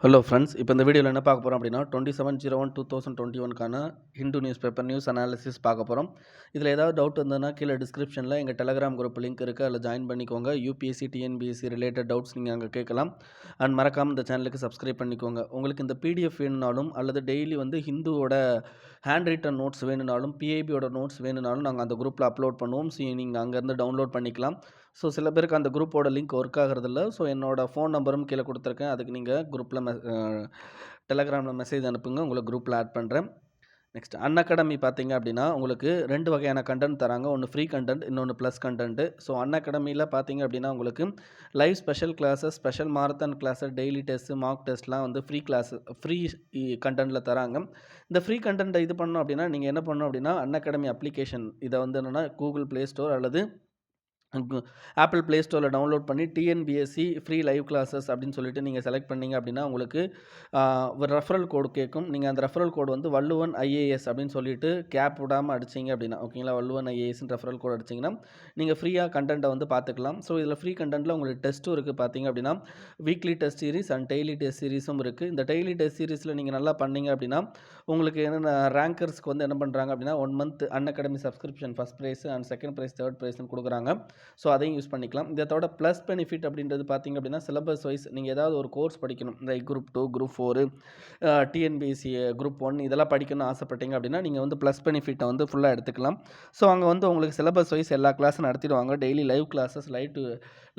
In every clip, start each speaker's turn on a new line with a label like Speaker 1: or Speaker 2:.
Speaker 1: Hello friends, இப்போ இந்த வீடியோவில் என்ன பார்க்க போகிறோம் அப்படின்னா 27/01/2021க்கான Hindu newspaper news analysis பார்க்க போகிறோம். இதில் ஏதாவது டவுட் இருந்ததுன்னா கீழே டிஸ்கிரிப்ஷனில் எங்கள் டெலகிராம் குரூப் லிங்க் இருக்குது, அதில் ஜாயின் பண்ணிக்கோங்க. யூபிஎஸ்சி டிஎன்பிஎஸ்சி ரிலேட்டட் டவுட்ஸ் நீங்கள் அங்கே கேட்கலாம். அண்ட் மறக்காமல் இந்த சேனலுக்கு சப்ஸ்கிரைப் பண்ணிக்கோங்க. உங்களுக்கு இந்த பிடிஎஃப் வேணுனாலும் அல்லது டெய்லி வந்து ஹிந்துவோட ஹேண்ட் ரிட்டன் நோட்ஸ் வேணுனாலும் பிஐபியோட நோட்ஸ் வேணுனாலும் நாங்கள் அந்த குரூப்பில் அப்லோட் பண்ணுவோம். ஸோ நீங்கள் அங்கேருந்து டவுன்லோட் பண்ணிக்கலாம். ஸோ சில பேருக்கு அந்த குரூப்போட லிங்க் ஒர்க் ஆகிறதில்ல. ஸோ என்னோடய ஃபோன் நம்பரும் கீழே கொடுத்துருக்கேன். அதுக்கு நீங்கள் குரூப்பில் டெலகிராமில் மெசேஜ் அனுப்புங்க, உங்களை குரூப்பில் ஆட் பண்ணுறேன். நெக்ஸ்ட் அன்அகாடமி பார்த்தீங்க அப்படின்னா உங்களுக்கு 2 வகையான கண்டென்ட் தராங்க. ஒன்று ஃப்ரீ கண்டென்ட், இன்னொன்று ப்ளஸ் கண்டென்ட்டு. ஸோ அன்அகாடமியில் பார்த்தீங்க அப்படின்னா உங்களுக்கு live special classes, special marathon classes, daily test, mark டெஸ்ட்லாம் வந்து ஃப்ரீ கண்டென்ட்டில் தராங்க. இந்த ஃப்ரீ கண்டென்ட்டை இது பண்ணணும் அப்படின்னா நீங்கள் என்ன பண்ணணும் அப்படின்னா அன்அகாடமி அப்ளிகேஷன் இதை வந்து என்னென்னா கூகுள் ப்ளே ஸ்டோர் அல்லது ஆப்பிள் ப்ளே ஸ்டோரில் டவுன்லோட் பண்ணி டிஎன்பிஎஸ்சி ஃப்ரீ லைவ் கிளாஸஸ் அப்படின்னு சொல்லிட்டு நீங்கள் செலக்ட் பண்ணிங்க அப்படின்னா உங்களுக்கு ஒரு ரெஃபரல் கோடு கேட்கும். நீங்கள் அந்த ரெஃபரல் கோடு வந்து வள்ளுவன் ஐஏஎஸ் அப்படின்னு சொல்லிட்டு கேப் விடாமல் அடிச்சிங்க அப்படின்னா ஓகேங்களா, வள்ளுவன் ஐஏஎஸ்ன்னு ரெஃபரல் கோடு அடிச்சிங்கன்னா நீங்கள் ஃப்ரீயாக கண்டென்ட்டை வந்து பார்த்துக்கலாம். ஸோ இதில் ஃப்ரீ கண்டென்ட்டில் உங்களுக்கு டெஸ்ட்டும் இருக்குது. பார்த்தீங்க அப்படின்னா weekly test series and daily test சீரிஸும் இருக்குது. இந்த டெய்லி டெஸ்ட் சீரிஸில் நீங்கள் நல்லா பண்ணீங்க அப்படின்னா உங்களுக்கு என்னென்ன ரேங்கர்ஸ்க்கு வந்து என்ன பண்ணுறாங்க அப்படின்னா 1 month Unacademy subscription first prize and second prize third ப்ரைஸ்னு கொடுக்குறாங்க. ஸோ அதையும் யூஸ் பண்ணிக்கலாம். இதோட ப்ளஸ் பெனிஃபிட் அப்படின்றது பார்த்திங்க அப்படின்னா சிலபஸ் வைஸ் நீங்கள் ஏதாவது ஒரு கோர்ஸ் படிக்கணும், like group 2, group 4, TNPSC group 1 இதெல்லாம் படிக்கணும்னு ஆசைப்பட்டீங்க அப்படின்னா நீங்கள் வந்து ப்ளஸ் பெனிஃபிட்டை வந்து ஃபுல்லாக எடுத்துக்கலாம். ஸோ அங்கே வந்து உங்களுக்கு சிலபஸ் வைஸ் எல்லா கிளாஸும் நடத்திடுவாங்க. டெய்லி லைவ் கிளாஸஸ்,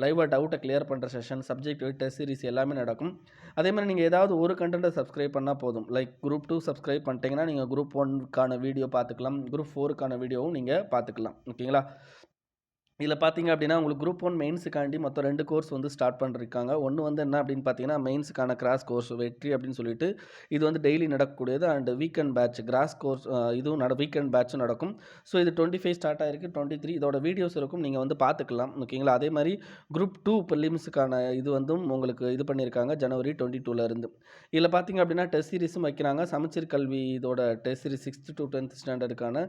Speaker 1: லைவாக டவுட்டை கிளியர் பண்ணுற செஷன், சப்ஜெக்ட் டெஸ்ட் சீரிஸ் எல்லாமே நடக்கும். அதே மாதிரி நீங்கள் ஏதாவது ஒரு கண்டென்ட்டை சப்ஸ்கிரைப் பண்ணால் போதும். லைக் குரூப் 2 சப்ஸ்கிரைப் பண்ணிட்டீங்கன்னா நீங்கள் குரூப் 1க்கான வீடியோ பார்த்துக்கலாம், குரூப் 4க்கான வீடியோவும் நீங்கள் பார்த்துக்கலாம். ஓகேங்களா. இதில் பார்த்தீங்க அப்படின்னா உங்களுக்கு குரூப் 1 மெயின்ஸுக்காண்டி மொத்தம் 2 கோர்ஸ் வந்து ஸ்டார்ட் பண்ணிருக்காங்க. ஒன்று வந்து என்ன அப்படின்னு பார்த்தீங்கன்னா மெயின்ஸுக்கான கிராஸ் கோர்ஸ் வெற்றி அப்படின்னு சொல்லிட்டு இது வந்து டெய்லி நடக்கக்கூடியது. And weekend batch crash course இதுவும் வீக்கெண்ட் பேட்சும் நடக்கும். ஸோ இது 25 ஸ்டார்ட் ஆகிருக்கு, 23 இதோட வீடியோஸ் இருக்கும், நீங்கள் வந்து பார்த்துக்கலாம். ஓகேங்களா. அதே மாதிரி குரூப் 2 ப்ரிலிம்ஸுக்கான இது வந்து உங்களுக்கு இது பண்ணியிருக்காங்க ஜனவரி 22 இதில் பார்த்தீங்க அப்படின்னா டெஸ்ட் சீரிஸும் வைக்கிறாங்க. சமச்சீர் கல்வி இதோட test series 6th to 10th ஸ்டாண்டர்டுக்கான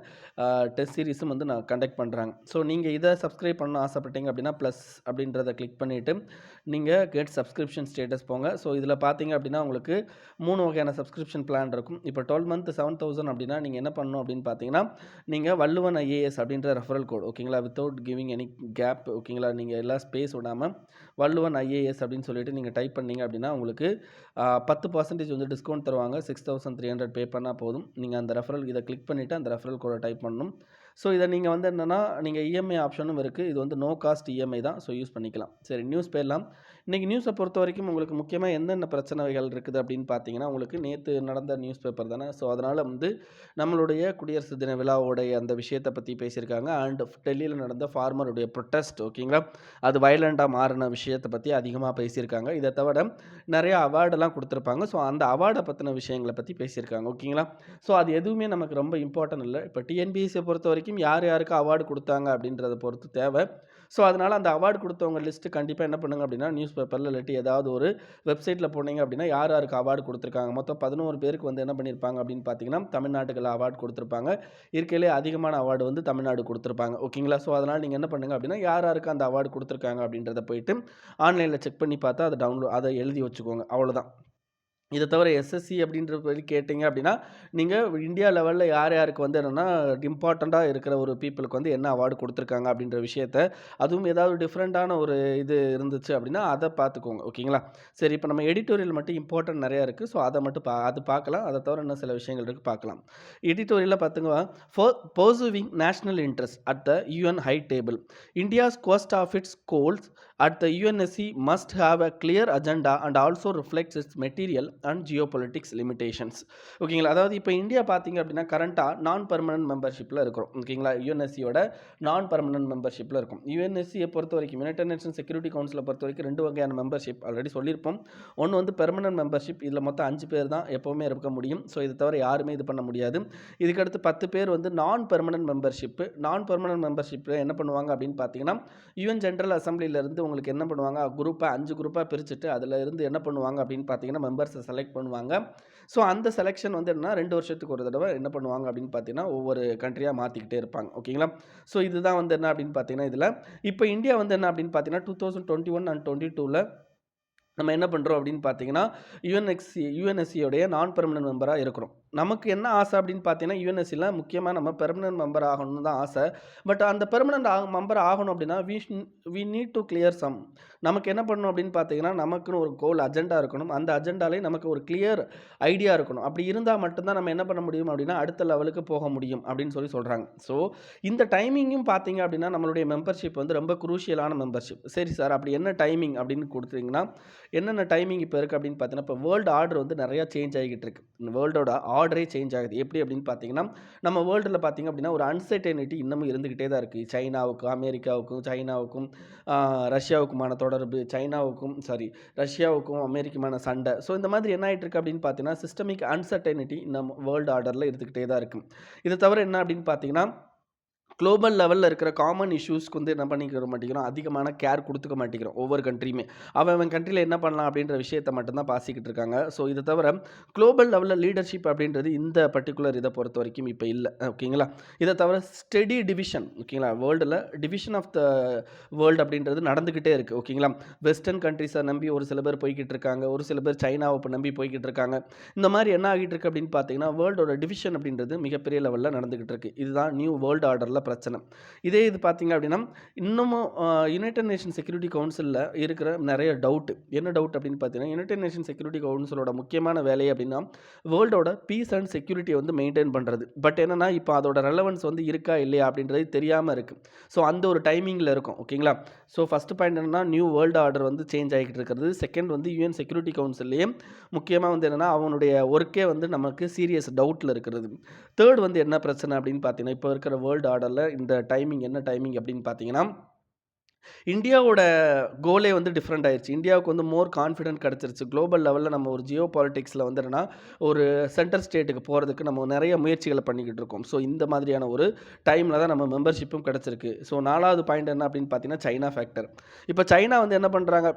Speaker 1: டெஸ்ட் சீரிஸும் வந்து நான் கண்டக்ட் பண்ணுறாங்க. ஸோ நீங்கள் இதை சப்ஸ்கிரைப் பண்ண ஆசைப்பட்டீங்க அப்படின்னா ப்ளஸ் அப்படின்றத கிளிக் பண்ணிவிட்டு நீங்கள் கெட் சப்ஸ்கிரிப்ஷன் ஸ்டேட்டஸ் போங்க. ஸோ இதில் பார்த்தீங்க அப்படின்னா உங்களுக்கு 3 வகையான சப்ஸ்கிரிப்ஷன் பிளான் இருக்கும். இப்போ 12 மந்த் 7,000 அப்படின்னா நீங்கள் என்ன பண்ணணும் அப்படின்னு பார்த்தீங்கன்னா நீங்கள் வள்ளுவன் ஐஏஎஸ் அப்படின்ற ரெஃபரல் கோட் ஓகேங்களா, வித்தவுட் கிவிங் எனி கேப் ஓகேங்களா, நீங்கள் எல்லாம் ஸ்பேஸ் விடாமல் வள்ளுவன் ஐஏஎஸ் அப்படின்னு சொல்லிட்டு நீங்கள் டைப் பண்ணீங்க அப்படின்னா உங்களுக்கு 10% வந்து டிஸ்கவுண்ட் தருவாங்க. 6,300 பே பண்ணால் போதும். நீங்கள் அந்த ரெஃபரல் இதை கிளிக் பண்ணிவிட்டு அந்த ரெஃபரல் கோடை டைப் பண்ணணும். ஸோ இதை நீங்கள் வந்து என்னென்னா நீங்கள் இஎம்ஐ ஆப்ஷனும் இருக்குது. இது வந்து நோ காஸ்ட் இஎம்ஐ தான். ஸோ யூஸ் பண்ணிக்கலாம். சரி, நியூஸ் போயிடலாம். இன்றைக்கி நியூஸை பொறுத்த வரைக்கும் உங்களுக்கு முக்கியமாக என்னென்ன பிரச்சனைகள் இருக்குது அப்படின்னு பார்த்தீங்கன்னா உங்களுக்கு நேற்று நடந்த நியூஸ் பேப்பர் தானே. ஸோ அதனால் வந்து நம்மளுடைய குடியரசு தின விழாவுடைய அந்த விஷயத்தை பற்றி பேசியிருக்காங்க. அண்ட் டெல்லியில் நடந்த ஃபார்மருடைய ப்ரொட்டஸ்ட் ஓகேங்களா, அது வயலண்ட்டாக மாறின விஷயத்தை பற்றி அதிகமாக பேசியிருக்காங்க. இதை தவிர நிறையா அவார்டெல்லாம் கொடுத்துருப்பாங்க. ஸோ அந்த அவார்டை பற்றின விஷயங்களை பற்றி பேசியிருக்காங்க. ஓகேங்களா. ஸோ அது எதுவுமே நமக்கு ரொம்ப இம்பார்ட்டன்ட் இல்லை. இப்போ டிஎன்பிஎஸ்சியை பொறுத்த வரைக்கும் யார் யாருக்கு அவார்டு கொடுத்தாங்க அப்படின்றத பொறுத்து தேவை. ஸோ அதனால் அந்த அவார்டு கொடுத்தவங்க லிஸ்ட்டு கண்டிப்பாக என்ன பண்ணுங்க அப்படின்னா நியூஸ் பேப்பரில் இல்லாட்டி ஏதாவது ஒரு வெப்சைட்டில் போனீங்க அப்படின்னா யார் யாருக்கு அவார்டு கொடுத்துருக்காங்க, மொத்தம் 11 பேருக்கு வந்து என்ன பண்ணியிருப்பாங்க அப்படின்னு பார்த்தீங்கன்னா தமிழ்நாட்டுக்கு அவார்டு கொடுத்துருப்பாங்க. இருக்கையிலே அதிகமான அவார்டு வந்து தமிழ்நாடு கொடுத்துருப்பாங்க. ஓகேங்களா. ஸோ அதனால் நீங்கள் என்ன பண்ணுங்கள் அப்படின்னா யார் யாருக்கு அந்த அவார்டு கொடுத்துருக்காங்க அப்படின்றத போயிட்டு ஆன்லைனில் செக் பண்ணி பார்த்தா அதை எழுதி வச்சுக்கோங்க. அவ்வளோதான். இதை தவிர எஸ்எஸ்சி அப்படின்ற பற்றி கேட்டிங்க அப்படின்னா நீங்கள் இந்தியா லெவலில் யார் யாருக்கு வந்து என்னென்னா இம்பார்ட்டண்ட்டாக இருக்கிற ஒரு பீப்புளுக்கு வந்து என்ன அவார்டு கொடுத்துருக்காங்க அப்படின்ற விஷயத்த, அதுவும் ஏதாவது டிஃப்ரெண்ட்டான ஒரு இது இருந்துச்சு அப்படின்னா அதை பார்த்துக்கோங்க. ஓகேங்களா. சரி, இப்போ நம்ம எடிட்டோரியல் மட்டும் இம்பார்ட்டன்ட் நிறையா இருக்குது. ஸோ அதை மட்டும் அது பார்க்கலாம். அதை தவிர இன்னும் சில விஷயங்கள் இருக்குது, பார்க்கலாம். எடிட்டோரியலில் பார்த்துங்க, pursuing national interest at the UN high table, India's cost of its goals at the UNSC must have a clear agenda and also reflects its material and geopolitics limitations. ஓகேங்களா. அதாவது இப்போ இந்தியா பார்த்தீங்க அப்படின்னா கரண்ட்டாக நான் பர்மனன்ட் மெம்பர்ஷிப்பில் இருக்கிறோம். ஓகேங்களா. யுஎன்எஸ்சியோட நான் பர்மனன்ட் மெம்பர்ஷிப்பில் இருக்கும். யுஎன்எஸ்சியை பொறுத்த வரைக்கும் யுனைடெட் நேஷன் செக்யூரிட்டி கவுன்சிலை பொறுத்த வரைக்கும் 2 வகையான மெம்பர்ஷிப் ஆல்ரெடி சொல்லியிருப்போம். ஒன்று வந்து பெர்மனன்ட் மெம்பர்ஷிப், இதில் மொத்தம் 5 பேர் தான் எப்போவுமே இருக்க முடியும். ஸோ இது தவிர யாருமே இது பண்ண முடியாது. இதுக்கடுத்து 10 பேர் வந்து நான் பெர்மனன்ட் மெம்பர்ஷிப்பு. நான் பெர்மனன்ட் மெம்பர்ஷிப்பில் என்ன பண்ணுவாங்க அப்படின்னு பார்த்தீங்கன்னா யுஎன் ஜென்ரல் அசம்பிளியிலேருந்து உங்களுக்கு என்ன பண்ணுவாங்க, 5 குரூப்பாக பிரிச்சுட்டு அதில் இருந்து என்ன பண்ணுவாங்க அப்படின்னு பார்த்தீங்கன்னா மெம்பர்ஸை செலக்ட் பண்ணுவாங்க. ஸோ அந்த செலெக்ஷன் வந்து என்னன்னா 2 வருஷத்துக்கு ஒரு தடவை என்ன பண்ணுவாங்க அப்படின்னு பார்த்தீங்கன்னா ஒவ்வொரு கண்ட்ரியாக மாற்றிக்கிட்டே இருப்பாங்க. ஓகேங்களா. ஸோ இதுதான் வந்து என்ன அப்படின்னு பார்த்தீங்கன்னா இதில் இப்போ இந்தியா வந்து என்ன அப்படின்னு பார்த்தீங்கன்னா 2021 and 22ல் நம்ம என்ன பண்ணுறோம் அப்படின்னு பார்த்தீங்கன்னா, யுஎன்எஸ்சியோடைய நான் பெர்மனன்ட் மெம்பரா இருக்கிறோம். நமக்கு என்ன ஆசை அப்படின்னு பார்த்தீங்கன்னா, யுஎன்எஸ்சில முக்கியமா நம்ம பெர்மனன்ட் மெம்பர் ஆகணும்னு தான் ஆசை. பட் அந்த பெர்மனன்ட் மெம்பர் ஆகணும் அப்படின்னா, we need to clear some. நமக்கு என்ன பண்ணணும் அப்படின்னு பார்த்தீங்கன்னா, நமக்குன்னு ஒரு கோல் அஜெண்டா இருக்கணும். அந்த அஜெண்டாலே நமக்கு ஒரு கிளியர் ஐடியா இருக்கணும். அப்படி இருந்தா மட்டும் தான் நம்ம என்ன பண்ண முடியும் அப்படின்னா, அடுத்த லெவலுக்கு போக முடியும் அப்படின்னு சொல்றாங்க. ஸோ இந்த டைமிங்கும் பார்த்தீங்க அப்படின்னா, நம்மளுடைய மெம்பர்ஷிப் வந்து ரொம்ப குரூஷியலான மெம்பர்ஷிப். சரி சார், அப்படி என்ன டைமிங் அப்படின்னு குடுத்தீங்கன்னா, என்னென்ன டைமிங் இப்போ இருக்குது அப்படின்னு பார்த்தீங்கன்னா, இப்போ வேர்ல்டு ஆர்டர் வந்து நிறையா சேஞ்ச் ஆகிக்கிட்டு இருக்கு. இந்த வேர்ல்டோட ஆர்டரே சேஞ்ச் ஆகுது. எப்படி அப்படின்னு பார்த்தீங்கன்னா, நம்ம வேர்ல்டில் பார்த்தீங்க அப்படின்னா ஒரு அன்சர்டனிட்டி இன்னமும் இருந்துக்கிட்டே தான் இருக்குது. சைனாவுக்கும் அமெரிக்காவுக்கும் சைனாவுக்கும் ரஷ்யாவுக்குமான தொடர்பு, ரஷ்யாவுக்கும் அமெரிக்குமான சண்டை. ஸோ இந்த மாதிரி என்ன ஆகிட்டு இருக்கு அப்படின்னு பார்த்தீங்கன்னா, சிஸ்டமிக் அன்சர்டனிட்டி நம்ம வேர்ல்டு ஆர்டரில் இருந்துக்கிட்டே தான் இருக்குது. இதை தவிர என்ன அப்படின்னு பார்த்தீங்கன்னா, குளோபல் லெவலில் இருக்கிற காமன் இஷ்யூஸ்க்கு வந்து என்ன பண்ணிக்கிற மாட்டேங்கிறோம், அதிகமான கேர் கொடுத்துக்க மாட்டேங்கிறோம் ஒவ்வொரு கண்ட்ரியுமே. அவன் கண்ட்ரியில் என்ன பண்ணலாம் அப்படின்ற விஷயத்தை மட்டும்தான் பாசிக்கிட்டு இருக்காங்க. ஸோ இதை தவிர குளோபல் லெவலில் லீடர்ஷிப் அப்படின்றது இந்த பர்டிகுலர் இதை பொறுத்த வரைக்கும் இப்போ இல்லை. ஓகேங்களா? இதை தவிர ஸ்டெடி டிவிஷன், ஓகேங்களா, வேர்ல்டில் டிவிஷன் ஆஃப் த வேர்ல்டு அப்படின்றது நடந்துக்கிட்டே இருக்குது. ஓகேங்களா? வெஸ்டர்ன் கண்ட்ரிஸை நம்பி ஒரு சில பேர் போய்கிட்டு இருக்காங்க, ஒரு சில பேர் சைனாவை இப்போ நம்பி போய்கிட்டு இருக்காங்க. இந்த மாதிரி என்ன ஆகிட்டு இருக்கு அப்படின்னு பார்த்தீங்கன்னா, வேர்ல்டோட டிவிஷன் அப்படின்றது மிகப்பெரிய லெவலில் நடந்துக்கிட்டு இருக்கு. இதுதான் நியூ வேர்ல்டு ஆர்டரில் பிரச்சனை. இதே இது பார்த்தீங்க அப்படின்னா, இன்னமும் யுனைடெட் நேஷன் செக்யூரிட்டி கவுன்சிலில் இருக்கிற நிறைய டவுட். என்ன டவுட் அப்படின்னு பார்த்தீங்கன்னா, யுனைடெட் நேஷன் செக்யூரிட்டி கவுன்சிலோட முக்கியமான வேலை அப்படின்னா, வேர்ல்டோட பீஸ் அண்ட் செக்யூரிட்டியை வந்து மெயின்டைன் பண்ணுறது. பட் என்னன்னா, இப்போ அதோட ரெலவன்ஸ் வந்து இருக்கா இல்லையா அப்படின்றது தெரியாமல் இருக்குது. ஸோ அந்த ஒரு டைமிங்கில் இருக்கும். ஓகேங்களா? ஸோ ஃபஸ்ட்டு பாயிண்ட் என்னன்னா, நியூ வேர்ல்டு ஆர்டர் வந்து சேஞ்ச் ஆகிட்டு இருக்கிறது. செகண்ட் வந்து யுஎன் செக்யூரிட்டி கவுன்சில்லையே முக்கியமாக வந்து என்னென்னா, அவனுடைய ஒர்க்கே வந்து நமக்கு சீரியஸ் டவுட்டில் இருக்கிறது. தேர்ட் வந்து என்ன பிரச்சனை அப்படின்னு பார்த்தீங்கன்னா, இப்போ இருக்கிற வேர்ல்டு ஆர்டரில் இந்த டைமிங் என்ன டைமிங் அப்படின்னு பார்த்தீங்கன்னா, இந்தியாவோட கோலே வந்து டிஃப்ரெண்ட் ஆயிருச்சு. இந்தியாவுக்கு வந்து மோர் கான்ஃபிடென்ட் கிடச்சிருச்சு. குளோபல் லெவலில் நம்ம ஒரு ஜியோ பாலிட்டிக்ஸில் வந்து என்னன்னா, ஒரு சென்டர் ஸ்டேட்டுக்கு போகிறதுக்கு நம்ம நிறைய முயற்சிகளை பண்ணிக்கிட்டு இருக்கோம். ஸோ இந்த மாதிரியான ஒரு டைமில் தான் நம்ம மெம்பர்ஷிப்பும் கிடச்சிருக்கு. ஸோ 4வது பாயிண்ட் என்ன அப்படின்னு பார்த்தீங்கன்னா, சைனா ஃபேக்டர். இப்போ சைனா வந்து என்ன பண்ணுறாங்க,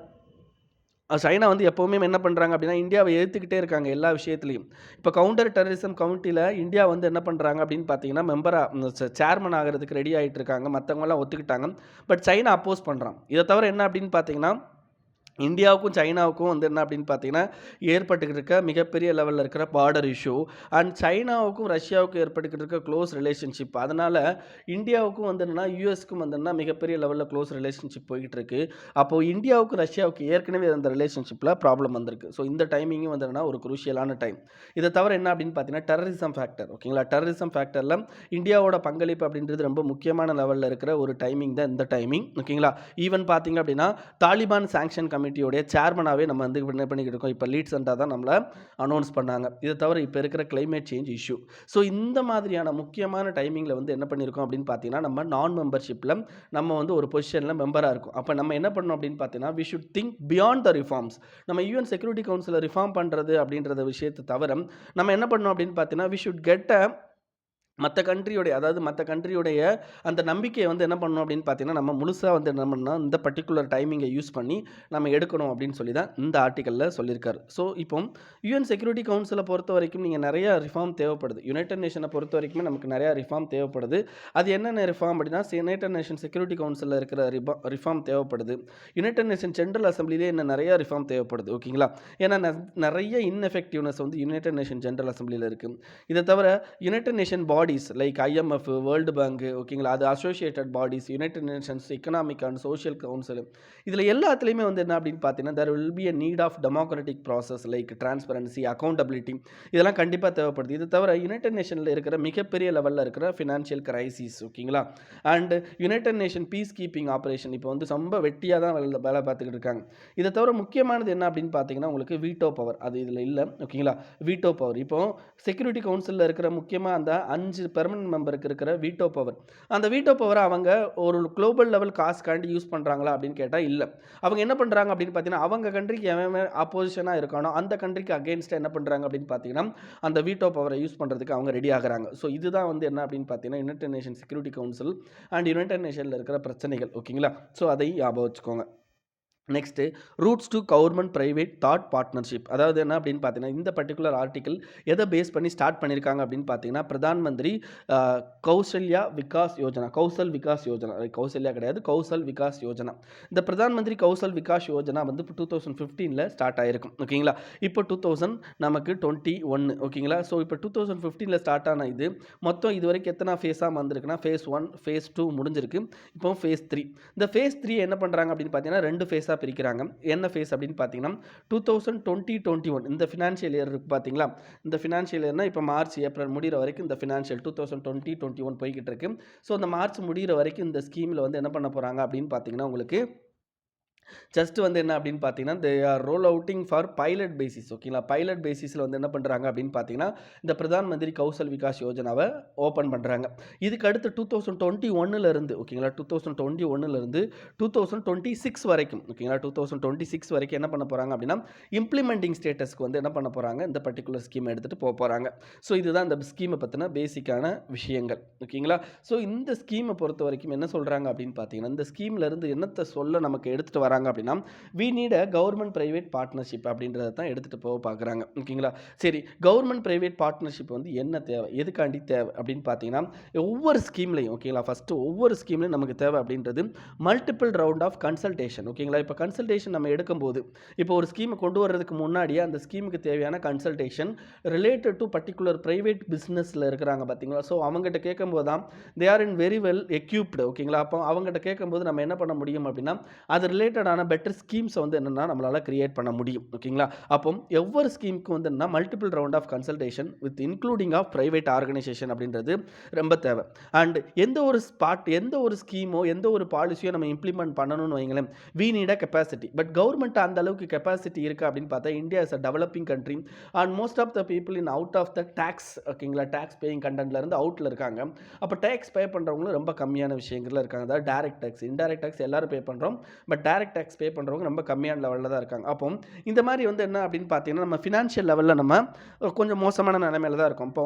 Speaker 1: சைனா வந்து எப்போவுமே என்ன பண்ணுறாங்க அப்படின்னா, இந்தியாவை எதிர்த்துக்கிட்டே இருக்காங்க எல்லா விஷயத்துலையும். இப்போ கவுண்டர் டெரரிசம் கமிட்டியில் இந்தியா வந்து என்ன பண்ணுறாங்க அப்படின்னு பார்த்தீங்கன்னா, சேர்மன் ஆகிறதுக்கு ரெடி ஆகிட்டு இருக்காங்க. மற்றவங்களாம் ஒத்துக்கிட்டாங்க. பட் சைனா அப்போஸ் பண்ணுறான். இதை தவிர என்ன அப்படின்னு பார்த்தீங்கன்னா, இந்தியாவுக்கும் சைனாவுக்கும் வந்து என்ன அப்படின்னு பார்த்தீங்கன்னா, ஏற்பட்டுக்கிட்டு இருக்க மிகப்பெரிய லெவலில் இருக்கிற பார்டர் இஷ்யூ அண்ட் சைனாவுக்கும் ரஷ்யாவுக்கும் ஏற்பட்டுக்கிட்டு இருக்க க்ளோஸ் ரிலேஷன்ஷிப். அதனால் இந்தியாவுக்கும் வந்து என்னன்னா, யூஎஸ்க்கும் வந்து என்ன மிகப்பெரிய லெவலில் க்ளோஸ் ரிலேஷன்ஷிப் போய்கிட்டு இருக்கு. அப்போது இந்தியாவுக்கும் ரஷ்யாவுக்கு ஏற்கனவே அந்த ரிலேஷன்ஷிப்பில் ப்ராப்ளம் வந்திருக்கு. ஸோ இந்த டைமிங்கும் வந்து என்னன்னா ஒரு குரூஷியலான டைம். இதை தவிர என்ன அப்படின்னு பார்த்தீங்கன்னா, டெரரிசம் ஃபேக்டர். ஓகேங்களா? டெரரிசம் ஃபேக்டரில் இந்தியாவோட பங்களிப்பு அப்படின்றது ரொம்ப முக்கியமான லெவலில் இருக்கிற ஒரு டைமிங் தான் இந்த டைமிங். ஓகேங்களா? ஈவன் பார்த்தீங்க அப்படின்னா, தாலிபான் சாங்ஷன் கமிட்டியோடைய சேர்மனாகவே நம்ம வந்து என்ன பண்ணிக்கிட்டு இருக்கோம், இப்போ லீட் சென்டராக தான் நம்மளை அனௌன்ஸ் பண்ணாங்க. இதை தவிர இப்போ இருக்கிற கிளைமேட் சேஞ்ச் இஷ்யூ. ஸோ இந்த மாதிரியான முக்கியமான டைமிங்கில் வந்து என்ன பண்ணியிருக்கோம் அப்படின்னு பார்த்தீங்கன்னா, நம்ம நான் மெம்பர்ஷிப்பில் நம்ம வந்து ஒரு பொசிஷனில் மெம்பராக இருக்கும். அப்போ நம்ம என்ன பண்ணணும் அப்படின்னு பார்த்தீங்கன்னா, we should think beyond the reforms. நம்ம யூஎன் செக்யூரிட்டி கவுன்சிலை ரிஃபார்ம் பண்ணுறது அப்படின்றத விஷயத்தை தவிர நம்ம என்ன பண்ணணும் அப்படின்னு பார்த்தீங்கன்னா, வி ஷுட் கெட் மற்ற கண்ட்ரியுடைய அந்த நம்பிக்கையை வந்து என்ன பண்ணணும் அப்படின்னு பார்த்தீங்கன்னா, நம்ம முழுசாக வந்து என்ன பண்ணணும், இந்த பர்டிகுலர் டைமிங்கை யூஸ் பண்ணி நம்ம எடுக்கணும் அப்படின்னு சொல்லி தான் இந்த ஆர்டிக்கலில் சொல்லியிருக்காரு. ஸோ இப்போ யூஎன் செக்யூரிட்டி கவுன்சிலை பொறுத்த வரைக்கும் நீங்கள் நிறையா ரிஃபார்ம் தேவைப்படுது. யுனைடெட் நேஷனை பொறுத்த வரைக்குமே நமக்கு நிறையா ரிஃபார்ம் தேவைப்படுது. அது என்னென்ன ரிஃபார்ம் அப்படின்னா, யுனைடெட் நேஷன் செக்யூரிட்டி கவுன்சிலில் இருக்கிற ரிஃபார்ம் தேவைப்படுது. யுனைடெட் நேஷன் ஜென்ரல் அசம்பிளிலே இன்னும் நிறையா ரிஃபார்ம் தேவைப்படுது. ஓகேங்களா? ஏன்னா நிறைய இன்எஃபெக்டிவ்னஸ் வந்து யுனைடெட் நேஷன் ஜென்ரல் அசம்பிளியில் இருக்குது. இதை தவிர United Nation bodies like IMF, World Bank, ஓகேங்களா, அது associated bodies, United Nations Economic and Social Council, இதில் எல்லாத்துலேயுமே வந்து என்ன அப்படின்னு பார்த்தீங்கன்னா, there will be a need of democratic process like transparency, accountability, இதெல்லாம் கண்டிப்பாக தேவைப்படுது. இது தவிர யுனைடெட் நேஷனில் இருக்கிற மிகப்பெரிய லெவலில் இருக்கிற ஃபினான்ஷியல் கிரைசிஸ், ஓகேங்களா, and United nation piece keeping operation இப்போ வந்து ரொம்ப வெட்டியாக தான் வேலை பார்த்துக்கிட்டு இருக்காங்க. இதை தவிர முக்கியமானது என்ன அப்படின்னு பார்த்தீங்கன்னா, உங்களுக்கு வீட்டோ பவர், அது இதில் இல்லை. ஓகேங்களா? வீட்டோ பவர் இப்போ செக்யூரிட்டி கவுன்சிலில் இருக்கிற முக்கியமாக அந்த 5 பெர்மனன்ட் மெம்பருக்கு இருக்கிற வீட்டோ பவர், அந்த வீட்டோ பவரை அவங்க ஒரு குளோபல் லெவல் காஸ்ட்காண்டி யூஸ் பண்ணுறாங்களா அப்படின்னு கேட்டால் இல்லை. அவங்க என்ன பண்ணுறாங்க அப்படின்னு பார்த்தீங்கன்னா, அவங்க கண்ட்ரிக்கு எவன் ஆப்போசிஷனாக இருக்கானோ அந்த கண்ட்ரிக்கு அகெயின்ஸ்டாக என்ன பண்ணுறாங்க அப்படின்னு பார்த்தீங்கன்னா, அந்த வீட்டோ பவரை யூஸ் பண்ணுறதுக்கு அவங்க ரெடி ஆகுறாங்க. ஸோ இதுதான் வந்து என்ன அப்படின்னு பார்த்தீங்கன்னா, United Nation Security Council and United நேஷனில் இருக்கிற பிரச்சனைகள். ஓகேங்களா? ஸோ அதை ஞாபகம் வச்சுக்கோங்க. Next roots to government private that partnership. அதாவது என்ன அப்படின்னு பார்த்தீங்கன்னா, இந்த பர்ட்டிகுலர் ஆர்டிக்கிள் எதை பேஸ் பண்ணி ஸ்டார்ட் பண்ணியிருக்காங்க அப்படின்னு பார்த்தீங்கன்னா, பிரதான் மந்திரி அ கௌசல்யா விகாஸ் யோஜனா. கௌசல் விகாஸ் யோஜனா. கௌசல்யா கிடையாது. கௌசல் விகாஸ் யோஜனா. இந்த பிரதான் மந்திரி கௌசல் விகாஸ் யோஜனா வந்து இப்போ 2015ல ஸ்டார்ட் ஆயிருக்கும். ஓகேங்களா? இப்போ 2000 நமக்கு 21 ஓகேங்களா? ஸோ இப்போ 2015ல ஸ்டார்ட் ஆன இது மொத்தம் இதுவரைக்கும் எத்தனை ஃபேஸா வந்திருக்குன்னா, ஃபேஸ் 1, ஃபேஸ் 2 முடிஞ்சிருக்கு. இப்போ ஃபேஸ் 3. இந்த ஃபேஸ் 3 என்ன பண்ணுறாங்க அப்படின்னு பார்த்தீங்கன்னா, 2 ஃபேஸாக பிரிக்கிறாங்க. என்ன ஃபேஸ் அப்படின்னு பார்த்தீங்கன்னா 2020-21 இந்த ஃபினான்ஷியல் இயர் இருக்கு பார்த்தீங்களா, இந்த ஃபினான்ஷியல் இயர்னா இப்போ மார்ச் ஏப்ரல் முடிகிற வரைக்கும் இந்த ஃபினான்ஷியல் 2020-21 போய்கிட்டு இருக்கு. ஸோ அந்த மார்ச் முடிகிற வரைக்கும் இந்த ஸ்கீமில் வந்து என்ன பண்ண போகிறாங்க அப்படின்னு பார்த்தீங்கன்னா, உங்களுக்கு ஜஸ்ட் வந்து என்ன அப்படின்னு பார்த்தீங்கன்னா, they are roll outing for pilot basis. ஓகேங்களா? பைலட் பேசிஸில் வந்து என்ன பண்ணுறாங்க அப்படின்னு பார்த்தீங்கன்னா, இந்த பிரதான் மந்திரி கௌசல் விகாஸ் யோஜனாவை ஓப்பன் பண்ணுறாங்க. இதுக்கு அடுத்து 2021லேருந்து ஓகேங்களா, 2021லேருந்து 2026 வரைக்கும் ஓகேங்களா, 2026 வரைக்கும் என்ன பண்ண போகிறாங்க அப்படின்னா, இம்ப்ளிமெண்டிங் ஸ்டேட்டஸ்க்கு வந்து என்ன பண்ண போகிறாங்க, இந்த பர்ட்டிகுலர் ஸ்கீமை எடுத்துகிட்டு போகிறாங்க. ஸோ இதுதான் இந்த ஸ்கீமை பற்றின பேசிக்கான விஷயங்கள். ஓகேங்களா? ஸோ இந்த ஸ்கீமை பொறுத்த வரைக்கும் என்ன சொல்கிறாங்க அப்படின்னு பார்த்தீங்கன்னா, இந்த ஸ்கீம்லேருந்து என்னத்தை சொல்ல நமக்கு எடுத்துகிட்டு வராங்க அப்படின்னா, we need a government private partnership அப்படின்றத தான் எடுத்துகிட்டு போக பார்க்குறாங்க. ஓகேங்களா? சரி, கவர்மெண்ட் பிரைவேட் பார்ட்னர்ஷிப் வந்து என்ன தேவை, எதுக்காண்டி தேவை அப்படின்னு பார்த்தீங்கன்னா, ஒவ்வொரு ஸ்கீம்லையும் ஓகேங்களா, ஃபஸ்ட்டு ஒவ்வொரு ஸ்கீம்லையும் நமக்கு தேவை அப்படின்றது மல்டிபிள் ரவுண்ட் ஆஃப் கன்சல்டேஷன். ஓகேங்களா? இப்போ கன்சல்டேஷன் நம்ம எடுக்கும்போது, இப்போ ஒரு ஸ்கீமை கொண்டு வர்றதுக்கு முன்னாடியே அந்த ஸ்கீமுக்கு தேவையான consultation related to particular private பிஸ்னஸில் இருக்கிறாங்க பார்த்தீங்களா, ஸோ அவங்ககிட்ட கேட்கும்போது தான் they are in very well equipped. ஓகேங்களா? அப்போ அவங்ககிட்ட கேட்கும்போது நம்ம என்ன பண்ண முடியும் அப்படின்னா, அது ரிலேட்டடான பெட்டர் ஸ்கீம்ஸை வந்து என்னென்னா நம்மளால் கிரியேட் பண்ண முடியும். ஓகேங்களா? அப்போ ஒவ்வொரு ஸ்கீமுக்கு வந்து என்னன்னா multiple round of consultation with including of private organisation அப்படின்றது ரொம்ப தேவை. அண்ட் எந்த ஒரு ஸ்கீமோ எந்த ஒரு பாலிசியோ நம்ம இம்ப்ளிமெண்ட் பண்ணணும்னு வைங்களேன், we need a capacity. But government அந்த அளவுக்கு கெப்பாசிட்டி இருக்குது அப்படின்னு பார்த்தா, India is a developing country and most of the people in out of the tax ஓகேங்களா, டேக்ஸ் பேயிங் கண்டென்ட்லேருந்து அவுட்டில் இருக்காங்க. அப்போ டேக்ஸ் பே பண்ணுறவங்களும் ரொம்ப கம்மியான விஷயங்கள்ல இருக்காங்க. அதாவது டைரக்ட் டேக்ஸ், இன்டைரக்ட் டேக்ஸ் எல்லாரும் பே பண்ணுறோம். பட் டைரக்ட் டேக்ஸ் பே பண்ணுறவங்க ரொம்ப கம்மியான லெவலில் தான் இருக்காங்க. அப்போ இந்த மாதிரி வந்து என்ன அப்படின்னு பார்த்தீங்கன்னா, நம்ம ஃபினான்ஷியல் லெவலில் நம்ம கொஞ்சம் மோசமான நிலைமையில தான் இருக்கும். இப்போ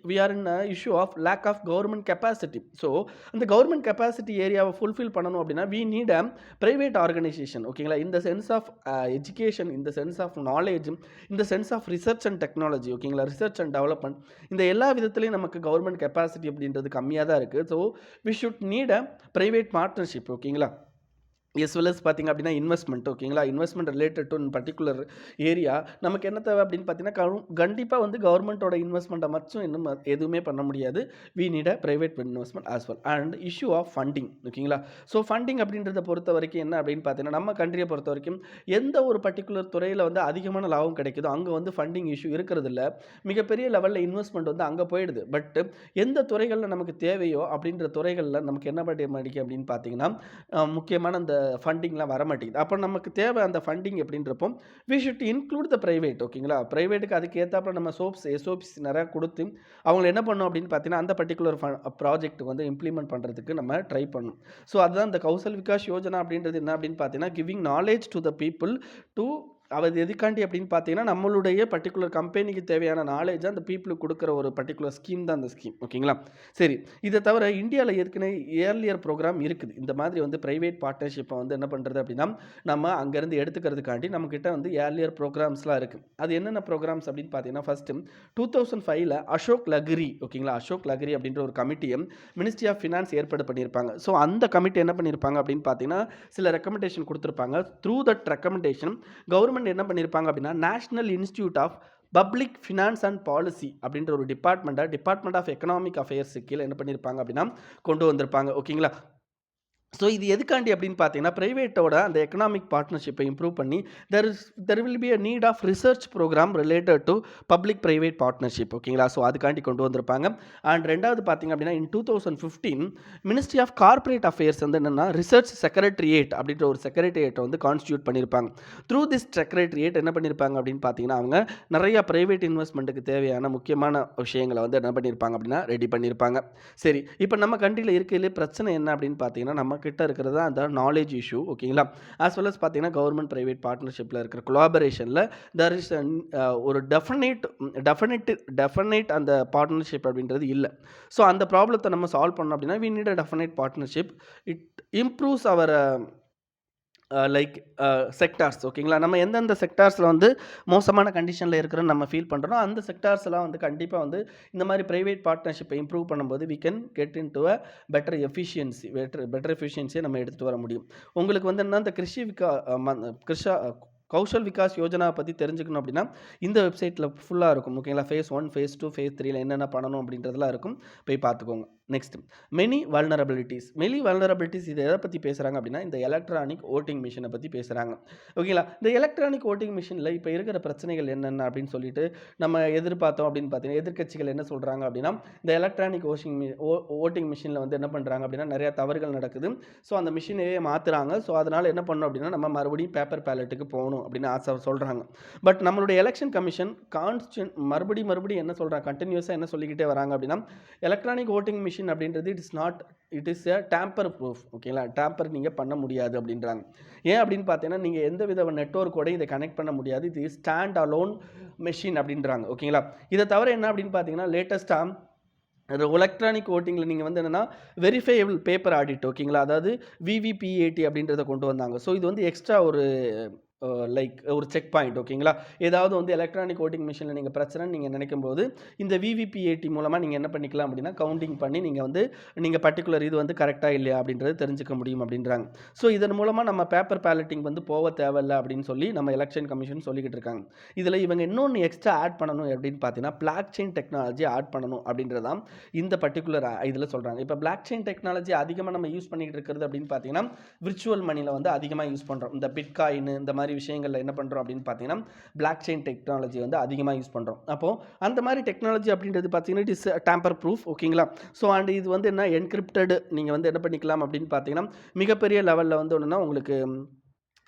Speaker 1: we are in issue of lack of government capacity. So அந்த கவர்மெண்ட் கெப்பாசிட்டி ஏரியாவை ஃபுல்ஃபில் பண்ணணும் அப்படின்னா we need a private organisation. ஓகேங்களா? இந்த சென்ஸ் ஆஃப் எஜுகேஷன், இந்த சென்ஸ் ஆஃப் நாலேஜ், இந்த sense of research and technology ஓகேங்களா, ரிசர்ச் அண்ட் டெவலப்மெண்ட், இந்த எல்லா விதத்துலையும் நமக்கு கவர்மெண்ட் கெப்பாசிட்டி அப்படின்றது கம்மியாக தான் இருக்குது. So we should need a private partnership. ஓகேங்களா? எஸ் வெல் எஸ் பார்த்தீங்க அப்படின்னா இன்வெஸ்ட்மெண்ட். ஓகேங்களா? Investment related to particular area நமக்கு என்ன தேவை அப்படின்னு பார்த்தீங்கன்னா, கண்டிப்பாக வந்து கவர்மெண்ட்டோட இன்வெஸ்ட்மெண்ட்டை மட்டும் இன்னும் எதுவுமே பண்ண முடியாது. We need a private investment as well and issue of funding. ஓகேங்களா? ஸோ ஃபண்டிங் அப்படின்றத பொறுத்த வரைக்கும் என்ன அப்படின்னு பார்த்தீங்கன்னா, நம்ம கண்ட்ரியை பொறுத்த வரைக்கும் எந்த ஒரு பர்டிகுலர் துறையில் வந்து அதிகமான லாபம் கிடைக்குதோ அங்கே வந்து ஃபண்டிங் இஷ்யூ இருக்கிறது இல்லை. மிகப்பெரிய லெவலில் இன்வெஸ்ட்மெண்ட் வந்து அங்கே போயிடுது. பட் எந்த துறைகளில் நமக்கு தேவையோ அப்படின்ற துறைகளில் நமக்கு என்ன பண்ண மாட்டேங்குது அப்படின்னு பார்த்தீங்கன்னா, முக்கியமான அந்த ஃபண்டிங்லாம் வர மாட்டேங்குது. அப்போ நமக்கு தேவை அந்த ஃபண்டிங் எப்படின்றப்போ we should include the private. ஓகேங்களா? பிரைவேட்டுக்கு அதுக்கு ஏற்றாப்புல நம்ம எஸ்ஓபிஸ் நிறையா கொடுத்து அவங்கள என்ன பண்ணணும் அப்படின்னு பார்த்தீங்கன்னா, அந்த பர்டிகுலர் ப்ராஜெக்ட் வந்து இம்ப்ளிமெண்ட் பண்ணுறதுக்கு நம்ம ட்ரை பண்ணணும். ஸோ அதுதான் இந்த கௌசல் விகாஸ் யோஜனா அப்படின்றது என்ன அப்படின்னு பார்த்தீங்கன்னா, giving knowledge to the people to அது எதுக்காண்டி அப்படின்னு பார்த்தீங்கன்னா, நம்மளுடைய பர்டிகுலர் கம்பெனிக்கு தேவையான நாலேஜை அந்த பீப்புளுக்கு கொடுக்குற ஒரு பர்டிகுலர் ஸ்கீம் தான் அந்த ஸ்கீம். ஓகேங்களா? சரி, இதை தவிர இந்தியாவில் ஏற்கனவே ஏர்லியர் ப்ரோக்ராம் இருக்குது. இந்த மாதிரி வந்து பிரைவேட் பார்ட்னர்ஷிப்பை வந்து என்ன பண்ணுறது அப்படின்னா, நம்ம அங்கேருந்து எடுத்துக்கிறதுக்காண்டி நம்மக்கிட்ட வந்து ஏர்லியர் ப்ரோக்ராம்ஸ்லாம் இருக்குது. அது என்னென்ன ப்ரோக்ராம்ஸ் அப்படின்னு பார்த்தீங்கன்னா, ஃபஸ்ட்டு 2005ல் அசோக் லஹிரி ஓகேங்களா, அசோக் லஹிரி அப்படின்ற ஒரு கமிட்டியை மினிஸ்ட்ரி ஆஃப் ஃபினான்ஸ் ஏற்பாடு பண்ணியிருப்பாங்க. ஸோ அந்த கமிட்டி என்ன பண்ணியிருப்பாங்க அப்படின்னு பார்த்தீங்கன்னா, சில ரெக்கமெண்டேஷன் கொடுத்துருப்பாங்க. த்ரூ தட் ரெக்கமெண்டேஷன் கவர்மெண்ட் என்ன பண்ணியிருப்பாங்க அப்படின்னா, national institute of public finance and policy அப்படின்ற ஒரு டிபார்ட்மெண்ட் ஆஃப் எக்கனாமிக் அஃபேர்ஸ் கீழே என்ன பண்ணியிருப்பாங்க அப்படின்னா கொண்டு வந்திருப்பாங்க. ஓகேங்களா? ஸோ இது எதுக்காண்டி அப்படின்னு பார்த்தீங்கன்னா, பிரைவேட்டோட அந்த எக்கனாமிக் பார்ட்னர்ஷிப்பை இம்ப்ரூவ் பண்ணி there will be a need of research program related to public private partnership. ஓகேங்களா? ஸோ அதுக்காண்டி கொண்டு வந்திருப்பாங்க. அண்ட் ரெண்டாவது பார்த்தீங்க அப்படின்னா, in 2015 ministry of corporate affairs வந்து என்னென்னா ரிசர்ச் செக்ரட்டரியேட் அப்படின்ற ஒரு செக்ரட்டரியேட்டை வந்து கான்ஸ்டியூட் பண்ணியிருப்பாங்க. த்ரூ திஸ் செக்ரட்டரியேட் என்ன பண்ணியிருப்பாங்க அப்படின்னு பார்த்தீங்கன்னா, அவங்க நிறைய பிரைவேட் இன்வெஸ்ட்மெண்ட்டுக்கு தேவையான முக்கியமான விஷயங்களை வந்து என்ன பண்ணியிருப்பாங்க அப்படின்னா ரெடி பண்ணியிருப்பாங்க. சரி, இப்போ நம்ம கண்ட்ரியில் இருக்கிறதுலே பிரச்சனை என்ன அப்படின்னு பார்த்தீங்கன்னா, நம்ம கிட்ட இருக்கிறது அந்த நாலேஜ் இஷ்யூ. ஓகேங்களா? ஆஸ் வெல் அஸ் பார்த்தீங்கன்னா, கவர்மெண்ட் பிரைவேட் பார்ட்னர்ஷிப்பில் இருக்கிற கொலாபரேஷனில் தர் இஸ் ஒரு டெஃபினைட் அந்த பார்ட்னர்ஷிப் அப்படின்றது இல்லை. ஸோ அந்த ப்ராப்ளத்தை நம்ம சால்வ் பண்ணோம் அப்படின்னா we need a definite partnership. It improves our like sectors ஓகேங்களா. நம்ம எந்தெந்த செக்டார்ஸில் வந்து மோசமான கண்டிஷனில் இருக்கிறோன்னு நம்ம ஃபீல் பண்ணுறோம், அந்த செக்டார்ஸ்லாம் வந்து கண்டிப்பாக வந்து இந்த மாதிரி ப்ரைவேட் பார்ட்னர்ஷிப்பை இம்ப்ரூவ் பண்ணும்போது we can get into a better efficiency better எஃபிஷியன்சியை நம்ம எடுத்துகிட்டு வர முடியும். உங்களுக்கு வந்து என்ன இந்த கௌஷல் விகாஸ் யோஜனா பற்றி தெரிஞ்சுக்கணும் அப்படின்னா இந்த வெப்சைட்டில் ஃபுல்லாக இருக்கும் ஓகேங்களா. ஃபேஸ் 1, ஃபேஸ் 2, ஃபேஸ் 3ல என்னென்ன பண்ணணும் அப்படின்றதெல்லாம் இருக்கும், போய் பார்த்துக்கோங்க. நெக்ஸ்ட் மெனி வல்னரபிலிட்டிஸ் இது எதை பற்றி பேசுகிறாங்க அப்படின்னா இந்த எலக்ட்ரானிக் ஓட்டிங் மிஷினை பற்றி பேசுகிறாங்க ஓகேங்களா. இந்த எலக்ட்ரானிக் ஓட்டிங் மிஷினில் இப்போ இருக்கிற பிரச்சனைகள் என்னென்ன அப்படின்னு சொல்லிட்டு நம்ம எதிர்பார்த்தோம் அப்படின்னு பார்த்தீங்கன்னா எதிர்க்கட்சிகள் என்ன சொல்கிறாங்க அப்படின்னா இந்த எலக்ட்ரானிக் ஓட்டிங் மிஷினில் வந்து என்ன பண்ணுறாங்க அப்படின்னா நிறையா தவறுகள் நடக்குது. ஸோ அந்த மிஷினையே மாற்றுறாங்க. ஸோ அதனால் என்ன பண்ணணும் அப்படின்னா நம்ம மறுபடியும் பேப்பர் பேலட்டுக்கு போகணும் அப்படின்னு ஆசை சொல்கிறாங்க. பட் நம்மளுடைய எலெக்ஷன் கமிஷன் மறுபடியும் என்ன சொல்கிறாங்க, கண்டினியூஸாக என்ன சொல்லிக்கிட்டே வராங்க அப்படின்னா எலக்ட்ரானிக் ஓட்டிங் மிஷின் அப்படின்றது it is a tamper proof ஓகேங்களா. டேம்பர் நீங்கள் பண்ண முடியாது அப்படின்றாங்க. ஏன் அப்படின்னு பார்த்தீங்கன்னா நீங்கள் எந்த வித நெட்வொர்க்கோட இதை கனெக்ட் பண்ண முடியாது, இது ஸ்டாண்ட் அலோன் மெஷின் அப்படின்றாங்க ஓகேங்களா. இதை தவிர என்ன அப்படின்னு பார்த்தீங்கன்னா லேட்டஸ்ட்டாக எலக்ட்ரானிக் ஓட்டிங்கில் நீங்கள் வந்து என்னென்னா வெரிஃபையபிள் பேப்பர் ஆடிட் ஓகேங்களா, அதாவது விவிபிஏடி அப்படின்றத கொண்டு வந்தாங்க. ஸோ இது வந்து எக்ஸ்ட்ரா ஒரு லைக் ஒரு செக் பாயிண்ட் ஓகேங்களா. ஏதாவது வந்து எலக்ட்ரானிக் ஓட்டிங் மிஷினில் நீங்கள் பிரச்சனைன்னு நீங்கள் நினைக்கும் போது இந்த விவிபிஏடி மூலமாக நீங்கள் என்ன பண்ணிக்கலாம் அப்படின்னா கவுண்டிங் பண்ணி நீங்கள் பர்டிகுலர் இது வந்து கரெக்டாக இல்லையா அப்படின்றது தெரிஞ்சுக்க முடியும் அப்படின்றாங்க. ஸோ இதன் மூலமாக நம்ம பேப்பர் பேலட்டிங் வந்து போக தேவையில்லை அப்படின்னு சொல்லி நம்ம எலெக்ஷன் கமிஷன் சொல்லிக்கிட்டு இருக்காங்க. இதில் இவங்க இன்னொன்று எக்ஸ்ட்ரா ஆட் பண்ணணும் அப்படின்னு பார்த்தீங்கன்னா பிளாக் செயின் டெக்னாலஜி ஆட் பண்ணணும் அப்படின்றதான் இந்த பர்டிகுலர் இதில் சொல்கிறாங்க. இப்போ பிளாக் செயின் டெக்னாலஜி அதிகமாக நம்ம யூஸ் பண்ணிக்கிட்டு இருக்கிறது அப்படின்னு பார்த்தீங்கன்னா விர்ச்சுவல் மணியில் வந்து அதிகமாக யூஸ் பண்ணுறோம். இந்த பிட்காயின் இந்த மாதிரி விஷயங்களில் என்ன பண்ணுறோம் அப்படின்னு பார்த்தீங்கன்னா பிளாக் செயின் டெக்னாலஜி வந்து அதிகமாக யூஸ் பண்ணுறோம். அப்போது அந்த மாதிரி டெக்னாலஜி அப்படின்றது பார்த்தீங்கன்னா இட் இஸ் டேம்பர் ப்ரூஃப் ஓகேங்களா. ஸோ அண்ட் இது வந்து என்ன என்கிரிப்டட் நீங்கள் வந்து என்ன பண்ணிக்கலாம் அப்படின்னு பார்த்தீங்கன்னா மிகப்பெரிய லெவலில் வந்து ஒன்றுனா உங்களுக்கு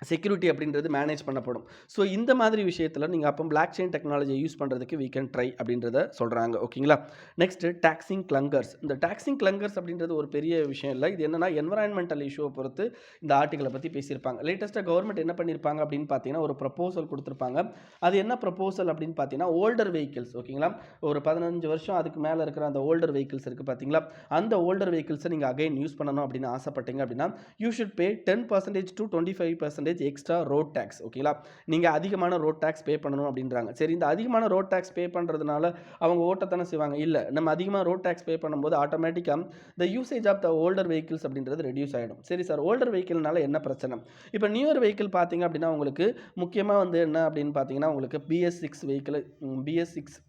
Speaker 1: செக்யூரிட்டி அப்படின்றது மேனேஜ் பண்ணப்படும். ஸோ இந்த மாதிரி விஷயத்தில் நீங்கள் அப்போ பிளாக் செயின் டெக்னாலஜியை யூஸ் பண்ணுறதுக்கு வீ கேன் ட்ரை அப்படின்றத சொல்கிறாங்க ஓகேங்களா. Next taxing clunkers. இந்த டாக்ஸிங் கிளங்கர்ஸ் அப்படின்றது ஒரு பெரிய விஷயம் இல்லை. இது என்னென்னா என்வரான்மெண்டல் இஷ்யூவை பொறுத்து இந்த ஆர்டிகளை பற்றி பேசியிருப்பாங்க. லேட்டஸ்ட்டாக கவர்மெண்ட் என்ன பண்ணியிருப்பாங்க அப்படின்னு பார்த்தீங்கன்னா ஒரு ப்ரப்போசல் கொடுத்துருப்பாங்க. அது என்ன ப்ரப்போசல் அப்படின்னு பார்த்தீங்கன்னா ஓல்டர் வெஹிக்கிள்ஸ் ஓகேங்களா, ஒரு 15 வருஷம் அதுக்கு மேலே இருக்கிற அந்த ஓல்டர் வெஹிக்கிள்ஸ் இருக்குது பார்த்தீங்களா, அந்த ஓல்டர் வெஹிக்கிள்ஸை நீங்கள் அகைன் யூஸ் பண்ணணும் அப்படின்னு ஆசைப்பட்டீங்க அப்படின்னா you should pay 10% to 25% extra road tax ஓகேங்களா. நீங்கள் அதிகமான ரோட் டேக்ஸ் பே பண்ணணும் அப்படின்றாங்க. சரி, இந்த அதிகமான ரோட் டேக்ஸ் பே பண்ணுறதுனால அவங்க ஓட்டத்தானே செய்வாங்க, இல்லை நம்ம அதிகமாக ரோட் டேக்ஸ் பே பண்ணும்போது ஆட்டோமேட்டிக்காக the usage of the older vehicles அப்படின்றது ரெடியூஸ் ஆகிடும். சரி சார், ஓல்டர் வெஹிக்கிள்னால என்ன பிரச்சனை? இப்போ நியூயர் வெஹிக்கிள் பார்த்தீங்க அப்படின்னா உங்களுக்கு முக்கியமாக வந்து என்ன அப்படின்னு பார்த்தீங்கன்னா உங்களுக்கு BS6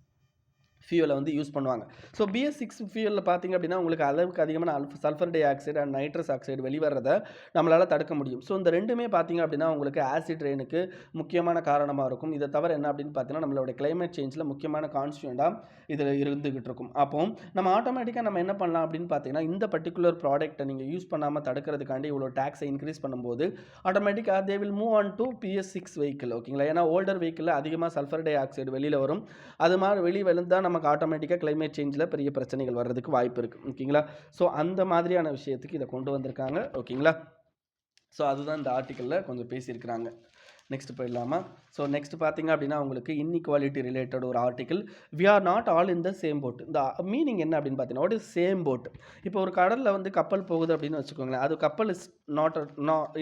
Speaker 1: ஃபியூலை வந்து யூஸ் பண்ணுவாங்க. ஸோ BS6 ஃபியூலில் பார்த்திங்க அப்படின்னா உங்களுக்கு அளவுக்கு அதிகமான sulphur dioxide and nitrous oxide வெளிவரதை நம்மளால் தடுக்க முடியும். ஸோ இந்த ரெண்டுமே பார்த்திங்க அப்படின்னா உங்களுக்கு ஆசிட் ரெயினுக்கு முக்கியமான காரணமாக இருக்கும். இதை தவிர என்ன அப்படின்னு பார்த்தீங்கன்னா நம்மளோட கிளைமேட் சேஞ்சில் முக்கியமான கான்ஸ்டியூண்டாக இதில் இருந்துகிட்டு இருக்கும். அப்போ நம்ம ஆட்டோமேட்டிக்காக நம்ம என்ன பண்ணலாம் அப்படின்னு பார்த்தீங்கன்னா இந்த பர்டிகுலர் ப்ராடக்ட்டை நீங்கள் யூஸ் பண்ணாமல் தடுக்கிறதுக்காண்டி இவ்வளோ டேக்ஸை இன்க்ரீஸ் பண்ணும்போது ஆட்டோமேட்டிக்காக they will move on to BS6 vehicle ஓகேங்களா. ஏன்னா ஓல்டர் வெஹிக்கிளில் அதிகமாக சல்ஃபர் டை ஆக்சைடு வெளியில் வரும். அது மாதிரி வெளியே விழுந்தால் நமக்கு ஆட்டோமேட்டிக்காக கிளைமேட் சேஞ்சில் பெரிய பிரச்சனைகள் வர்றதுக்கு வாய்ப்பு இருக்குது ஓகேங்களா. ஸோ அந்த மாதிரியான விஷயத்துக்கு இதை கொண்டு வந்திருக்காங்க ஓகேங்களா. ஸோ அதுதான் இந்த ஆர்டிக்கலில் கொஞ்சம் பேசியிருக்கிறாங்க. நெக்ஸ்ட் போயிடலாமா? ஸோ நெக்ஸ்ட் பார்த்தீங்க அப்படின்னா உங்களுக்கு இன்இக்வாலிட்டி ரிலேட்டட் ஒரு article. We are not all in the same boat. இந்த மீனிங் என்ன அப்படின்னு பார்த்தீங்கன்னா வாட் இஸ் சேம் போட். இப்போ ஒரு கடலில் வந்து கப்பல் போகுது அப்படின்னு வச்சுக்கோங்களேன், அது கப்பல்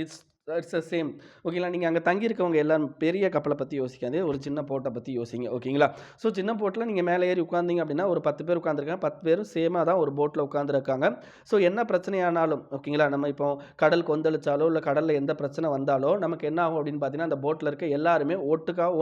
Speaker 1: இஸ் இட்ஸ் சேம் ஓகேங்களா. நீங்கள் அங்கே தங்கியிருக்கவங்க எல்லாம் பெரிய கப்பலை பற்றி யோசிக்காது, ஒரு சின்ன போட்டை பற்றி யோசிங்க ஓகேங்களா. ஸோ சின்ன போட்டில் நீங்கள் மேலே ஏறி உட்காந்திங்க அப்படின்னா ஒரு 10 பேர் உட்காந்துருக்காங்க, 10 பேரும் சேமாக தான் ஒரு போட்டில் உட்காந்துருக்காங்க. ஸோ என்ன பிரச்சனையானாலும் ஓகேங்களா, நம்ம இப்போ கடல் கொந்தளிச்சாலோ இல்லை கடலில் எந்த பிரச்சனை வந்தாலோ நமக்கு என்ன ஆகும் அப்படின்னு பார்த்தீங்கன்னா அந்த போட்டில் இருக்க எல்லாருமே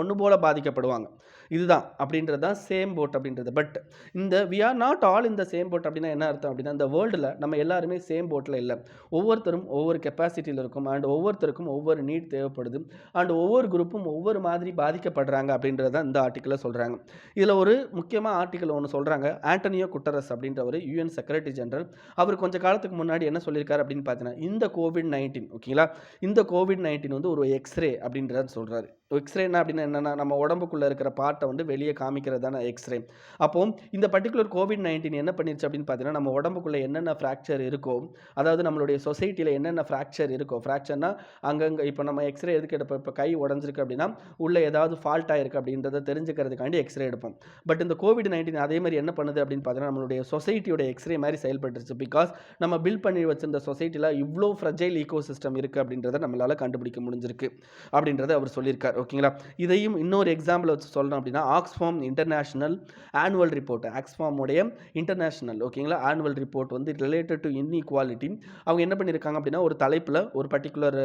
Speaker 1: ஒன்று போல பாதிக்கப்படுவாங்க. இதுதான் அப்படின்றது தான் சேம் போட் அப்படின்றது. பட் இந்த வி ஆர் நாட் ஆல் இந்த சேம் போட் அப்படின்னா என்ன அர்த்தம் அப்படின்னா இந்த வேர்ல்டில் நம்ம எல்லாருமே சேம் போட்டில் இல்லை. ஒவ்வொருத்தரும் ஒவ்வொரு கெப்பாசிட்டியில் இருக்கும் அண்ட் ஒவ்வொருத்தருக்கும் ஒவ்வொரு நீட் தேவைப்படுது அண்ட் ஒவ்வொரு குரூப்பும் ஒவ்வொரு மாதிரி பாதிக்கப்படுறாங்க அப்படின்றது தான் இந்த ஆர்டிக்கலில் சொல்கிறாங்க. இதில் ஒரு முக்கியமாக ஆர்டிக்கல் ஒன்று சொல்கிறாங்க. ஆண்டனியோ குட்டரஸ் அப்படின்ற ஒரு UN செக்ரட்டரி ஜெனரல், அவர் கொஞ்சம் காலத்துக்கு முன்னாடி என்ன சொல்லியிருக்காரு அப்படின்னு பார்த்தீங்கன்னா இந்த COVID-19 ஓகேங்களா, இந்த COVID-19 வந்து ஒரு எக்ஸ்ரே அப்படின்றத சொல்கிறாரு. எக்ஸ்ரேனா அப்படின்னா என்னென்னா நம்ம உடம்புக்குள்ளே இருக்கிற பார்ட்டை வந்து வெளியே காமிக்கிறது தானே எக்ஸ்ரே. அப்போ இந்த பர்டிகுலர் COVID-19 என்ன பண்ணிருச்சு அப்படின்னு பார்த்தீங்கன்னா நம்ம உடம்புக்குள்ளே என்னென்ன ஃப்ராக்சர் இருக்கோ, அதாவது நம்மளுடைய சொசைட்டியில் என்னென்ன ஃப்ராக்சர் இருக்கோ, ஃப்ராக்சர்னா அங்கங்கே இப்போ நம்ம எக்ஸ்ரே எதுக்கு எடுப்போம்? இப்போ கை உடஞ்சிருக்கு அப்படின்னா உள்ள ஏதாவது ஃபால்ட் ஆயிருக்கு அப்படின்றத தெரிஞ்சுக்கிறதுக்காண்டி எக்ஸ்ரே எடுப்போம். பட் இந்த கோவிட்-19 அதே மாதிரி என்ன பண்ணுது அப்படின்னு பார்த்தீங்கன்னா, நம்மளுடைய சொசைட்டியோட எக்ஸ்ரே மாதிரி செயல்பட்டுருச்சு. பிகாஸ் நம்ம பில்ட் பண்ணி வச்சிருந்த சொசைட்டியில் இவ்வளோ ஃப்ரஜைல் ஈகோ சிஸ்டம் இருக்குது அப்படின்றத நம்மளால் கண்டுபிடிக்க முடிஞ்சிருக்கு அப்படின்றத அவர் சொல்லியிருக்கார். ஓகேங்களா? இதையும் இன்னொரு எக்ஸாம்பிள் வச்சு சொல்லணும் அப்படின்னா, ஆக்ஸ்ஃபார்ம் இன்டர்நேஷனல் ஆனுவல் ரிப்போர்ட், ஆக்ஸ்ஃபார்முடைய இன்டர்நேஷனல் ஓகேங்களா ஆனுவல் ரிப்போர்ட் வந்து ரிலேட்டட் டு இன்இக்வாலிட்டி அவங்க என்ன பண்ணியிருக்காங்க அப்படின்னா, ஒரு தலைப்பில் ஒரு பர்டிகுலர்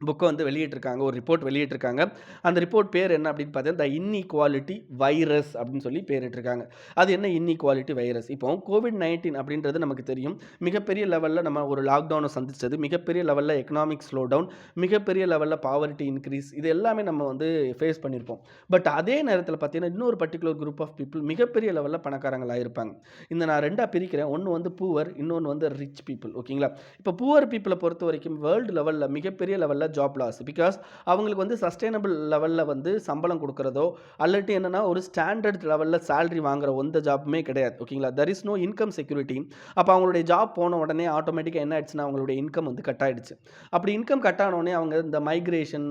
Speaker 1: புக்கை வந்து வெளியிட்டிருக்காங்க, ஒரு ரிப்போர்ட் வெளியிட்டிருக்காங்க. அந்த ரிப்போர்ட் பேர் என்ன அப்படின்னு பார்த்தீங்கன்னா, த இன்இக்வாலிட்டி வைரஸ் அப்படின்னு சொல்லி பேரிட்டிருக்காங்க. அது என்ன இன்இக்வாலிட்டி வைரஸ்? இப்போ கோவிட்-19 அப்படின்றது நமக்கு தெரியும். மிகப்பெரிய லெவலில் நம்ம ஒரு லாக்டவுனை சந்திச்சது, மிகப்பெரிய லெவலில் எக்கனாமிக் ஸ்லோ டவுன், மிகப்பெரிய லெவலில் பாவர்ட்டி இன்க்ரீஸ், இது எல்லாமே நம்ம வந்து ஃபேஸ் பண்ணியிருப்போம். பட் அதே நேரத்தில் பார்த்தீங்கன்னா, இன்னொரு பர்டிகுலர் குரூப் ஆஃப் பீப்புள் மிகப்பெரிய லெவலில் பணக்காரங்களாக இருப்பாங்க. இந்த நான் 2ஆக பிரிக்கிறேன். ஒன்று வந்து புவர், இன்னொன்று வந்து ரிச் பீப்புள். ஓகேங்களா? இப்போ புவர் பீப்புளை பொறுத்த வரைக்கும் வேர்ல்டு லெவலில் மிகப்பெரிய லெவலில் ஜாப் லாஸ். பிகாஸ் அவங்களுக்கு வந்து சஸ்டைனபிள் லெவலில் வந்து சம்பளம் கொடுக்குறதோ அல்லட்டு என்னன்னா ஒரு ஸ்டாண்டர்ட் லெவலில் சேலரி வாங்குற எந்த ஜாப்புமே கிடையாது. ஓகேங்களா? There is no income security. அப்போ அவங்களுடைய ஜாப் போன உடனே ஆட்டோமேட்டிக்காக என்ன ஆயிடுச்சுன்னா அவங்களுடைய இன்கம் வந்து கட் ஆயிடுச்சு. அப்படி இன்கம் கட் ஆனோடனே அவங்க இந்த மைக்ரேஷன்,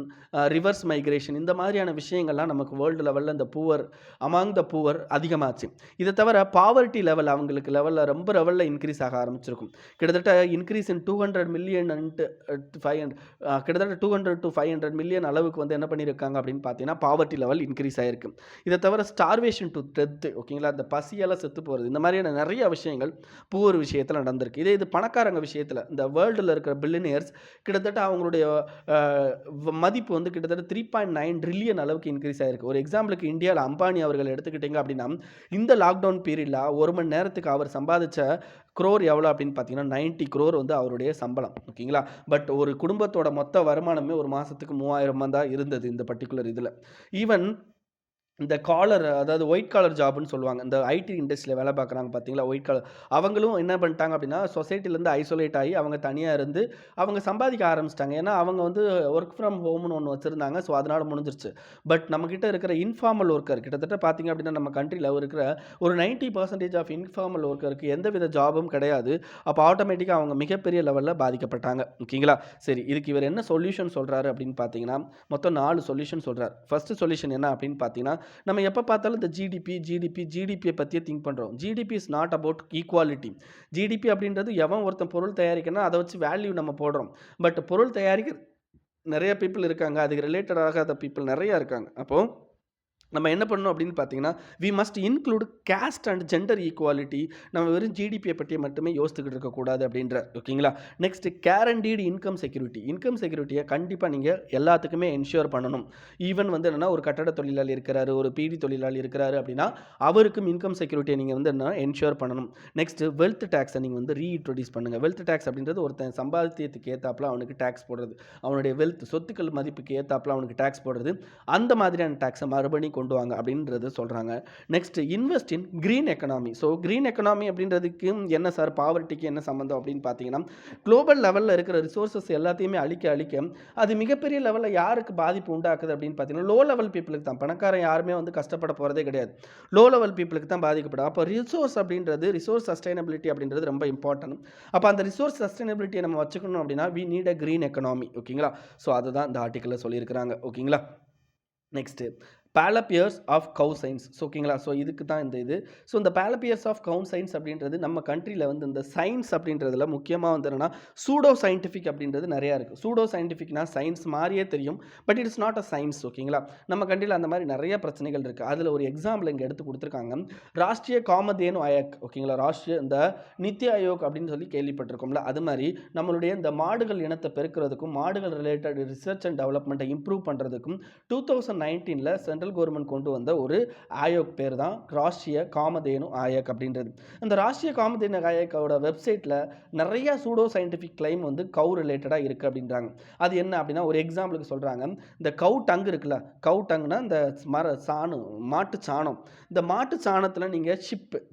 Speaker 1: ரிவர்ஸ் மைக்ரேஷன் இந்த மாதிரியான விஷயங்கள்லாம் நமக்கு வேர்ல்டு லெவலில் இந்த புவர் அமாங் த புவர் அதிகமாச்சு. இதை தவிர பாவர்ட்டி லெவல் அவங்களுக்கு லெவலில் ரொம்ப லெவலில் இன்க்ரீஸ் ஆக ஆரம்பிச்சிருக்கும். கிட்டத்தட்ட இன்க்ரீஸ் இன் 200 மில்லியன் அண்ட் 500 கிட்டத்தட்ட 200 to 500 மில்லியன் அளவுக்கு வந்து என்ன பண்ணியிருக்காங்க அப்படின்னு பார்த்தீங்கன்னா பாவர்ட்டி லெவல் இன்க்ரீஸ் ஆயிருக்கு. இதை தவிர ஸ்டார்வேஷன் டு டெத் ஓகேங்களா, இந்த பசியால் செத்து போகிறது, இந்த மாதிரியான நிறைய விஷயங்கள் புவர் விஷயத்தில் நடந்திருக்கு. இது பணக்காரங்க விஷயத்தில் இந்த வேர்ல்டில் இருக்கிற பில்லியனியர்ஸ் கிட்டத்தட்ட அவங்களுடைய மதிப்பு வந்து கிட்டத்தட்ட 3.9 ட்ரில்லியன் அளவுக்கு இன்க்ரீஸ் ஆயிருக்கு. ஒரு எக்ஸாம்பிளுக்கு இந்தியாவில் அம்பானி அவர்கள் எடுத்துக்கிட்டிங்க அப்படின்னா இந்த லாக்டவுன் பீரியடில் 1 மணி நேரத்துக்கு அவர் சம்பாதிச்ச க்ரோர் எவ்வளோ அப்படின்னு பார்த்தீங்கன்னா 90 crore வந்து அவருடைய சம்பளம். ஓகேங்களா? பட் ஒரு குடும்பத்தோட மொத்த வருமானமே ஒரு மாதத்துக்கு 3000 தான் இருந்தது இந்த பர்டிகுலர் இதில். ஈவன் இந்த காலர் அதாவது ஒயிட் காலர் ஜாப்னு சொல்லுவாங்க. இந்த ஐடி இண்டஸ்ட்ரியில் வேலை பார்க்குறாங்க பார்த்தீங்களா, ஒயிட் காலர். அவங்களும் என்ன பண்ணிட்டாங்க அப்படின்னா சொசைட்டிலேருந்து ஐசோலேட் ஆகி அவங்க தனியாக இருந்து அவங்க சம்பாதிக்க ஆரம்பிச்சிட்டாங்க. ஏன்னா அவங்க வந்து ஒர்க் ஃப்ரம் ஹோம்னு ஒன்று வச்சுருந்தாங்க. ஸோ அதனால் முடிஞ்சிருச்சு. பட் நம்மக்கிட்ட இருக்கிற இன்ஃபார்மல் ஒர்க்கர் கிட்டத்தட்ட பார்த்தீங்க அப்படின்னா நம்ம கண்ட்ரியில் இருக்கிற ஒரு 90% ஆஃப் இன்ஃபார்மல் ஒர்க்கருக்கு எந்தவித ஜாபும் கிடையாது. அப்போ ஆட்டோமேட்டிக்காக அவங்க மிகப்பெரிய லெவலில் பாதிக்கப்பட்டாங்க. ஓகேங்களா? சரி, இதுக்கு இவர் என்ன சொல்யூஷன் சொல்கிறாரு அப்படின்னு பார்த்தீங்கன்னா மொத்தம் 4 சொல்யூஷன் சொல்கிறார். ஃபர்ஸ்ட் சொல்யூஷன் என்ன அப்படின்னு பார்த்தீங்கன்னா, நம்ம எப்போ பார்த்தாலும் இந்த ஜிடிபியை பற்றியே திங்க் பண்ணுறோம். GDP is not about equality. GDP அப்படின்றது எவன் ஒருத்தன் பொருள் தயாரிக்கணும் அதை வச்சு வேல்யூ நம்ம போடுறோம். பட் பொருள் தயாரிக்க நிறைய பீப்புள் இருக்காங்க, அதுக்கு ரிலேட்டட் ஆகாத பீப்புள் நிறையா இருக்காங்க. அப்போது நம்ம என்ன பண்ணணும் அப்படின்னு பார்த்தீங்கன்னா, we must include caste and gender equality. நம்ம வெறும் ஜிடிபியை பற்றி மட்டுமே யோசித்துக்கிட்டு இருக்கக்கூடாது அப்படின்றார். ஓகேங்களா? Next guaranteed income security. Income செக்யூரிட்டியை கண்டிப்பாக நீங்கள் எல்லாத்துக்குமே என்ஷூர் பண்ணணும். ஈவன் வந்து என்னென்னா ஒரு கட்டட தொழிலாளி இருக்கிறாரு, ஒரு பீடி தொழிலாளி இருக்கிறாரு அப்படின்னா அவருக்கும் இன்கம் செக்யூரிட்டியை நீங்கள் வந்து என்ன என்ஷூர் பண்ணணும். நெக்ஸ்ட் வெல்த் டேக்ஸை நீங்கள் வந்து ரீஇன்ட்ரோடியூஸ் பண்ணுங்கள். வெல்த் டேக்ஸ் அப்படின்றது ஒருத்தன் சம்பாத்தியத்துக்கு ஏற்றாப்புல அவனுக்கு டேக்ஸ் போடுறது, அவனுடைய வெல்த் சொத்துக்கள் மதிப்புக்கு ஏற்றாப்புல அவனுக்கு டேக்ஸ் போடுறது, அந்த மாதிரியான டேக்ஸை மறுபடியும் கொண்டு வாங்க அப்படின்றது சொல்கிறாங்க. Next invest in green economy. So green economy அப்படின்றதுக்கு என்ன சார் பாவர்ட்டிக்கு என்ன சம்மந்தம் அப்படின்னு பார்த்தீங்கன்னா, குளோபல் லெவலில் இருக்கிற ரிசோர்ஸஸ் எல்லாத்தையுமே அழிக்க அது மிகப்பெரிய லெவலில் யாருக்கு பாதிப்பு உண்டாக்குது அப்படின்னு பார்த்தீங்கன்னா லோ லெவல் பீப்புளுக்கு தான். பணக்காரன் யாருமே வந்து கஷ்டப்பட போகிறதே கிடையாது, லோ லெவல் பீப்புளுக்கு தான் பாதிக்கப்படும். அப்போ ரிசோர்ஸ் சஸ்டைனபிலிட்டி அப்படின்றது ரொம்ப இம்பார்ட்டன்ட். அப்போ அந்த ரிசோர்ஸ் சஸ்டைனபிலிட்டியை நம்ம வச்சுக்கணும் அப்படின்னா we need a green economy. ஓகேங்களா? ஸோ அதுதான் இந்த ஆர்டிக்கலில் சொல்லியிருக்கிறாங்க. ஓகேங்களா? நெக்ஸ்ட்டு பேலப்பியர்ஸ் ஆஃப் கவு சயின்ஸ். ஸோ ஓகேங்களா? ஸோ இதுக்கு தான் இந்த இது. ஸோ இந்த பேலப்பியர்ஸ் ஆஃப் கவு சயின்ஸ் அப்படின்றது நம்ம கண்ட்ரியில் வந்து இந்த சயின்ஸ் அப்படின்றதுல முக்கியமாக வந்து என்னென்னா சூடோ சயின்டிஃபிக் அப்படின்றது நிறையா இருக்குது. சூடோ சயின்டிஃபிக்னா சயின்ஸ் மாதிரியே தெரியும், but it's not a science. ஓகேங்களா? நம்ம கண்ட்ரியில் அந்த மாதிரி நிறைய பிரச்சனைகள் இருக்குது. அதில் ஒரு எக்ஸாம்பிள் இங்கே எடுத்து கொடுத்துருக்காங்க. ராஷ்ட்ரிய காமதேனு ஆயோக். ஓகேங்களா? இந்த நித்தி ஆயோக் அப்படின்னு சொல்லி கேள்விப்பட்டிருக்கோம்ல, அது மாதிரி நம்மளுடைய இந்த மாடுகள் இனத்தை பெருக்கிறதுக்கும் மாடுகள் ரிலேட்டட் ரிசர்ச் அண்ட் டெவலப்மெண்ட்டை இம்ப்ரூவ் பண்ணுறதுக்கும் 2019 சென்ட்ரல் கவர்மெண்ட் கொண்டு வந்த ஒரு ஆயோக் பேர் தான் ராஷ்ட்ரிய காமதேனு ஆயோக் அப்படின்றது. அந்த ராஷ்ட்ரிய காமதேனு ஆயோக்கோட வெப்சைட்டில் நிறைய சூடோ சயின்டிஃபிக் கிளைம் வந்து கவு ரிலேட்டடாக இருக்குது அப்படின்றாங்க. அது என்ன அப்படின்னா ஒரு எக்ஸாம்பிளுக்கு சொல்கிறாங்க, இந்த கவு டங்கு இருக்குல்ல, கவு டங்குனா இந்த மாட்டு சாணம். இந்த மாட்டு சாணத்தில் நீங்கள்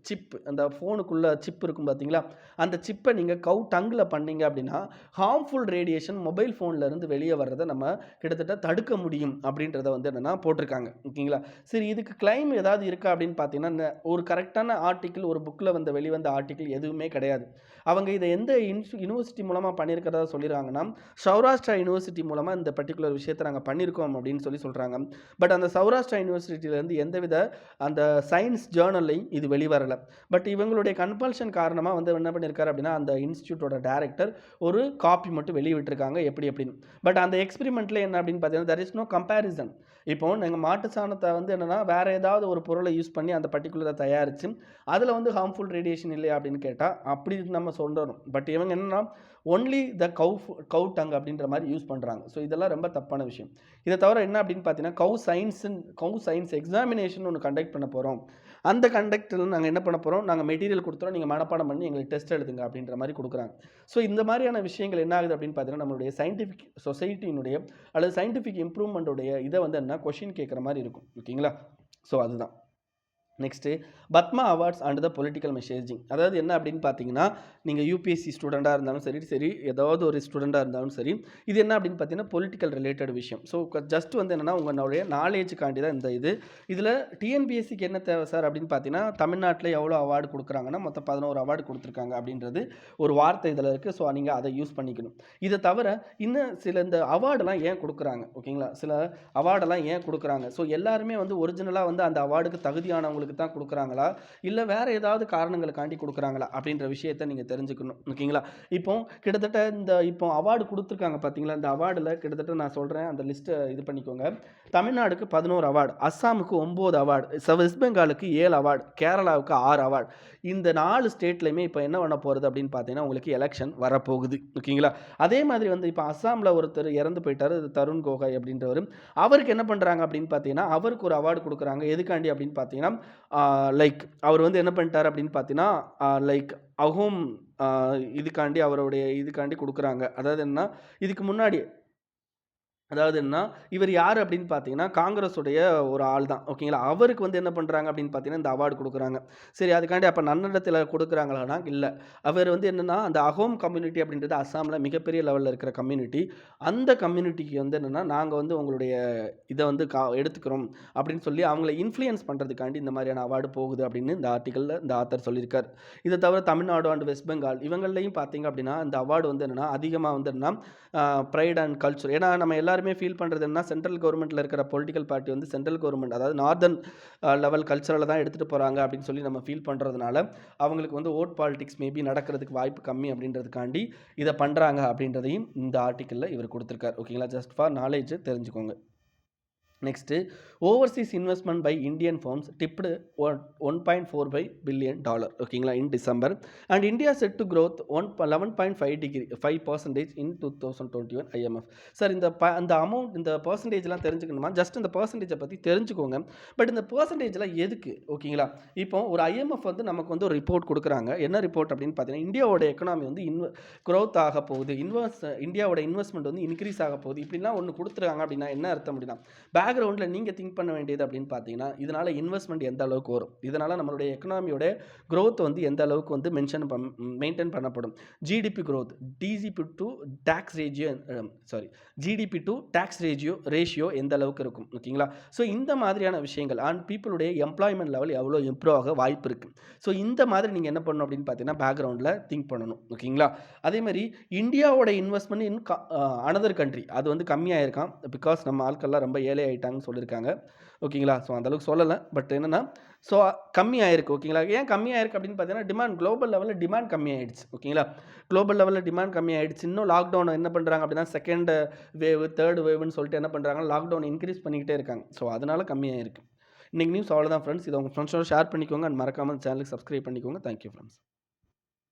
Speaker 1: சிப் அந்த ஃபோனுக்குள்ளே சிப் இருக்கும் பார்த்தீங்களா, அந்த சிப்பை நீங்கள் கவு டங்கில் பண்ணீங்க அப்படின்னா ஹார்ம்ஃபுல் ரேடியேஷன் மொபைல் ஃபோனில் இருந்து வெளியே வர்றதை நம்ம கிட்டத்தட்ட தடுக்க முடியும் அப்படின்றத வந்து என்னென்னா போட்டிருக்காங்க. ஓகேங்களா? சரி, இதுக்கு கிளைம் ஏதாவது இருக்கா அப்படின்னு பார்த்தீங்கன்னா ஒரு கரெக்டான ஆர்டிக்கிள் ஒரு புக்கில் வெளிவந்த ஆர்டிக்கிள் எதுவுமே கிடையாது. அவங்க இதை எந்த யூனிவர்சிட்டி மூலமாக பண்ணியிருக்கிறதா சொல்லிடுறாங்கன்னா, சௌராஷ்டிரா யூனிவர்சிட்டி மூலமாக இந்த பர்டிகுலர் விஷயத்தை நாங்கள் பண்ணியிருக்கோம் அப்படின்னு சொல்கிறாங்க. பட் அந்த சௌராஷ்டிரா யூனிவர்சிட்டியிலேருந்து எந்தவித அந்த சயின்ஸ் ஜேர்னல்லையும் இது வெளிவரலை. பட் இவங்களுடைய கம்பல்ஷன் காரணமாக வந்து என்ன பண்ணியிருக்காரு அப்படின்னா, அந்த இன்ஸ்டியூட்டோட டைரக்டர் ஒரு காப்பி மட்டும் வெளியிட்டிருக்காங்க எப்படி. பட் அந்த எக்ஸ்பெரிமெண்ட்டில் என்ன அப்படின்னு பார்த்தீங்கன்னா, there is no comparison. இப்போ நீங்கள் மாட்டு சாணத்தை வந்து என்னென்னா வேறு ஏதாவது ஒரு பொருளை யூஸ் பண்ணி அந்த பர்டிகுலரை தயாரித்து அதில் வந்து ஹார்ம்ஃபுல் ரேடியேஷன் இல்லையா அப்படின்னு கேட்டால் அப்படி நம்ம சொல்கிறோம். பட் இவங்க என்னென்னா ஒன்லி த கவு டங் அப்படின்ற மாதிரி யூஸ் பண்ணுறாங்க. ஸோ இதெல்லாம் ரொம்ப தப்பான விஷயம். இதை தவிர என்ன அப்படின்னு பார்த்தீங்கன்னா, கவு சயின்ஸ் எக்ஸாமினேஷன் ஒன்று கண்டக்ட் பண்ண போகிறோம். அந்த கண்டக்டில் நாங்கள் என்ன பண்ண போகிறோம், நாங்கள் மெட்டீரியல் கொடுத்துறோம், நீங்கள் மனப்பாடம் பண்ணி எங்களுக்கு டெஸ்ட் எழுதுங்க அப்படின்ற மாதிரி கொடுக்குறாங்க. ஸோ இந்த மாதிரியான விஷயங்கள் என்ன ஆகுது அப்படின்னு பார்த்தீங்கன்னா, நம்மளுடைய சயின்டிஃபிக் சொசைட்டியினுடைய அல்லது சயின்டிஃபிக் இம்ப்ரூவ்மெண்ட்டுடைய இதை வந்து என்ன கொஷின் கேட்குற மாதிரி இருக்கும். ஓகேங்களா? ஸோ அதுதான். Next Padma awards and the political messaging. அதாவது என்ன அப்படின்னு பார்த்தீங்கன்னா, நீங்கள் யூபிஎஸ்சி ஸ்டூடெண்ட்டாக இருந்தாலும் சரி ஏதாவது ஒரு ஸ்டூடெண்ட்டாக இருந்தாலும் சரி, இது என்ன அப்படின்னு பார்த்தீங்கன்னா பொலிட்டிக்கல் ரிலேட்டட் விஷயம். ஸோ ஜஸ்ட் வந்து என்னென்னா உங்களுடைய நாலேஜுக்காண்டி தான் இந்த இதில் டிஎன்பிஎஸ்சிக்கு என்ன தேவை சார் அப்படின்னு பார்த்தீங்கன்னா, தமிழ்நாட்டில் எவ்வளோ அவார்டு கொடுக்குறாங்கன்னா மொத்தம் 11 அவார்டு கொடுத்துருக்காங்க அப்படின்றது ஒரு வார்த்தை இதில் இருக்குது. ஸோ நீங்கள் அதை யூஸ் பண்ணிக்கணும். இதை தவிர இன்னும் சில இந்த அவார்டெல்லாம் ஏன் கொடுக்குறாங்க, ஓகேங்களா, சில அவார்டெல்லாம் ஏன் கொடுக்குறாங்க. ஸோ எல்லாருமே வந்து ஒரிஜினலாக வந்து அந்த அவார்டுக்கு தகுதியானவங்களுக்கு தான் கொடுக்குறாங்களா, இல்லை வேறு ஏதாவது காரணங்களுக்காண்டி கொடுக்குறாங்களா அப்படின்ற விஷயத்தை நீங்கள் தெரிஞ்சுக்கணும். ஓகேங்களா? இப்போ கிட்டத்தட்ட இப்போ அவார்டு கொடுத்துருக்காங்க பார்த்தீங்களா, இந்த அவார்டில் கிட்டத்தட்ட நான் சொல்கிறேன், அந்த லிஸ்ட்டை இது பண்ணிக்கோங்க. தமிழ்நாடுக்கு 11 அவார்டு, அஸ்ஸாமுக்கு 9 அவார்டு, வெஸ்ட் பெங்காலுக்கு 7 அவார்டு, கேரளாவுக்கு 6 அவார்டு. இந்த 4 ஸ்டேட்லையுமே இப்போ என்ன பண்ண போகிறது அப்படின்னு பார்த்தீங்கன்னா உங்களுக்கு எலெக்ஷன் வரப்போகுது. ஓகேங்களா? அதே மாதிரி வந்து இப்போ அஸ்ஸாமில் ஒருத்தர் இறந்து போயிட்டார், தருண் கோகாய் அப்படின்றவர். அவருக்கு என்ன பண்ணுறாங்க அப்படின்னு பார்த்தீங்கன்னா, அவருக்கு ஒரு அவார்டு கொடுக்குறாங்க. எதுக்காண்டி அப்படின்னு பார்த்தீங்கன்னா, லைக் அவர் வந்து என்ன பண்ணிட்டார் அப்படின்னு பார்த்தீங்கன்னா, லைக் அஹோம் இதுக்காண்டி அவருடைய இதுக்காண்டி கொடுக்குறாங்க. அதாவது என்ன, இதுக்கு முன்னாடி அதாவது என்ன, இவர் யார் அப்படின்னு பார்த்தீங்கன்னா காங்கிரஸுடைய ஒரு ஆள் தான். ஓகேங்களா? அவருக்கு வந்து என்ன பண்ணுறாங்க அப்படின்னு பார்த்தீங்கன்னா இந்த அவார்டு கொடுக்குறாங்க. சரி, அதுக்காண்டி அப்போ நன்னடத்தில் கொடுக்குறாங்களான்னா இல்லை. அவர் வந்து என்னென்னா அந்த அஹோம் கம்யூனிட்டி அப்படின்றது அஸ்ஸாமில் மிகப்பெரிய லெவலில் இருக்கிற கம்யூனிட்டி. அந்த கம்யூனிட்டிக்கு வந்து என்னென்னா நாங்கள் வந்து உங்களுடைய இதை வந்து எடுத்துக்கிறோம் அப்படின்னு சொல்லி அவங்கள இன்ஃப்ளூயன்ஸ் பண்ணுறதுக்காண்டி இந்த மாதிரியான அவார்டு போகுது அப்படின்னு இந்த ஆர்டிக்கலில் இந்த ஆத்தர் சொல்லியிருக்கார். இதை தவிர தமிழ்நாடு அண்ட் வெஸ்ட் பெங்கால் இவங்களையும் பார்த்தீங்க அப்படின்னா இந்த அவார்டு வந்து என்னென்னா அதிகமாக வந்து என்னென்னா ப்ரைட் அண்ட் கல்ச்சர். ஏன்னா நம்ம எல்லாருமே ஃபீல் பண்ணுறது என்ன, சென்ட்ரல் கவர்மெண்ட்டில் இருக்கிற பொலிட்டிக்கல் பார்ட்டி வந்து சென்ட்ரல் கவர்மெண்ட் அதாவது நார்தன் லெவல் கல்ச்சரில் தான் எடுத்துகிட்டு போகிறாங்க அப்படின்னு சொல்லி நம்ம ஃபீல் பண்ணுறதுனால அவங்களுக்கு வந்து ஓட் பாலிடிக்ஸ் மேபி நடக்கிறதுக்கு வாய்ப்பு கம்மி அப்படின்றதுக்காண்டி இதை பண்ணுறாங்க அப்படின்றதையும் இந்த ஆர்டிக்கலில் இவர் கொடுத்துருக்கார். ஓகேங்களா? ஜஸ்ட் ஃபார் நாலேஜ் தெரிஞ்சுக்கோங்க. Next overseas investment by Indian firms dipped $1.45 billion. ஓகேங்களா, in December. And India set to growth 11.5% in 2021 IMF. Sir அந்த அமௌண்ட் இந்த பர்சன்டேஜ்லாம் தெரிஞ்சுக்கணுமா? ஜஸ்ட் இந்த பர்சன்டேஜை பற்றி தெரிஞ்சுக்கோங்க. பட் இந்த பர்சன்டேஜ்லாம் எதுக்கு? ஓகேங்களா, இப்போ ஒரு IMF வந்து நமக்கு வந்து ஒரு ரிப்போர்ட் கொடுக்குறாங்க. என்ன ரிப்போர்ட் அப்படின்னு பார்த்தீங்கன்னா, இந்தியாவோட எக்கனாமி வந்து க்ரோத் ஆக போகுது, இந்தியாவோட இன்வெஸ்ட்மெண்ட் வந்து இன்க்ரீஸ் ஆக போகுது, இப்படிலாம் ஒன்று கொடுத்துருக்காங்க அப்படின்னா என்ன அர்த்தம் அப்படின்னா, பேக்ரவுண்டில் நீங்கள் திங்க் பண்ண வேண்டியது அப்படின்னு பார்த்தீங்கன்னா, இதனால் இன்வெஸ்ட்மெண்ட் எந்த அளவுக்கு வரும், இதனால் நம்மளுடைய எக்கனாமியோட க்ரோத் வந்து எந்த அளவுக்கு வந்து மெயின்டைன் பண்ணப்படும், ஜிடிபி க்ரோத், டிஜிபி to tax GDP to tax ratio எந்த அளவுக்கு இருக்கும். ஓகேங்களா? ஸோ இந்த மாதிரியான விஷயங்கள் அண்ட் பீப்புளுடைய எம்ப்ளாய்மெண்ட் லெவல் எவ்வளோ இம்ப்ரூவ் ஆக வாய்ப்பு இருக்குது. ஸோ இந்த மாதிரி நீங்கள் என்ன பண்ணணும் அப்படின்னு பார்த்தீங்கன்னா பேக்ரவுண்டில் திங்க் பண்ணணும். ஓகேங்களா? அதே மாதிரி இந்தியாவோட இன்வெஸ்ட்மெண்ட் இன் அனதர் கண்ட்ரி அது வந்து கம்மியாக இருக்கான். பிகாஸ் நம்ம ஆட்கள்லாம் ரொம்ப ஏழை ஆகிட்டாங்கன்னு சொல்லியிருக்காங்க. ஓகேங்களா? ஸோ அந்தளவுக்கு சொல்லலை. பட் என்னென்னா ஸோ கம்மியாயிருக்கு. ஓகேங்களா? ஏன் கம்மியாயிருக்கு அப்படின்னு பார்த்தீங்கன்னா டிமாண்ட் குளோபல் லெவலில் டிமாண்ட் கம்மியாயிடுச்சு. ஓகேங்களா? குளோபல் லெவலில் டிமாண்ட் கம்மியாயிடுச்சு. இன்னும் லாக்டவுன் என்ன பண்ணுறாங்க அப்படின்னா செகண்ட் வேவ் தேர்ட் வேவ்னு சொல்லிட்டு என்ன பண்ணுறாங்க, லாக்டவுன் இன்க்ரீஸ் பண்ணிக்கிட்டே இருக்காங்க. ஸோ அதனால் கம்மியாயிருக்கு. இன்றைக்கி நியூஸ் அவ்வளோதான் ஃப்ரெண்ட்ஸ். இதை உங்கள் ஃப்ரெண்ட்ஸோட ஷேர் பண்ணிக்கோங்க அண்ட் மறக்காமல் சேனலுக்கு சப்ஸ்கிரைப் பண்ணிக்கோங்க. Thank you friends.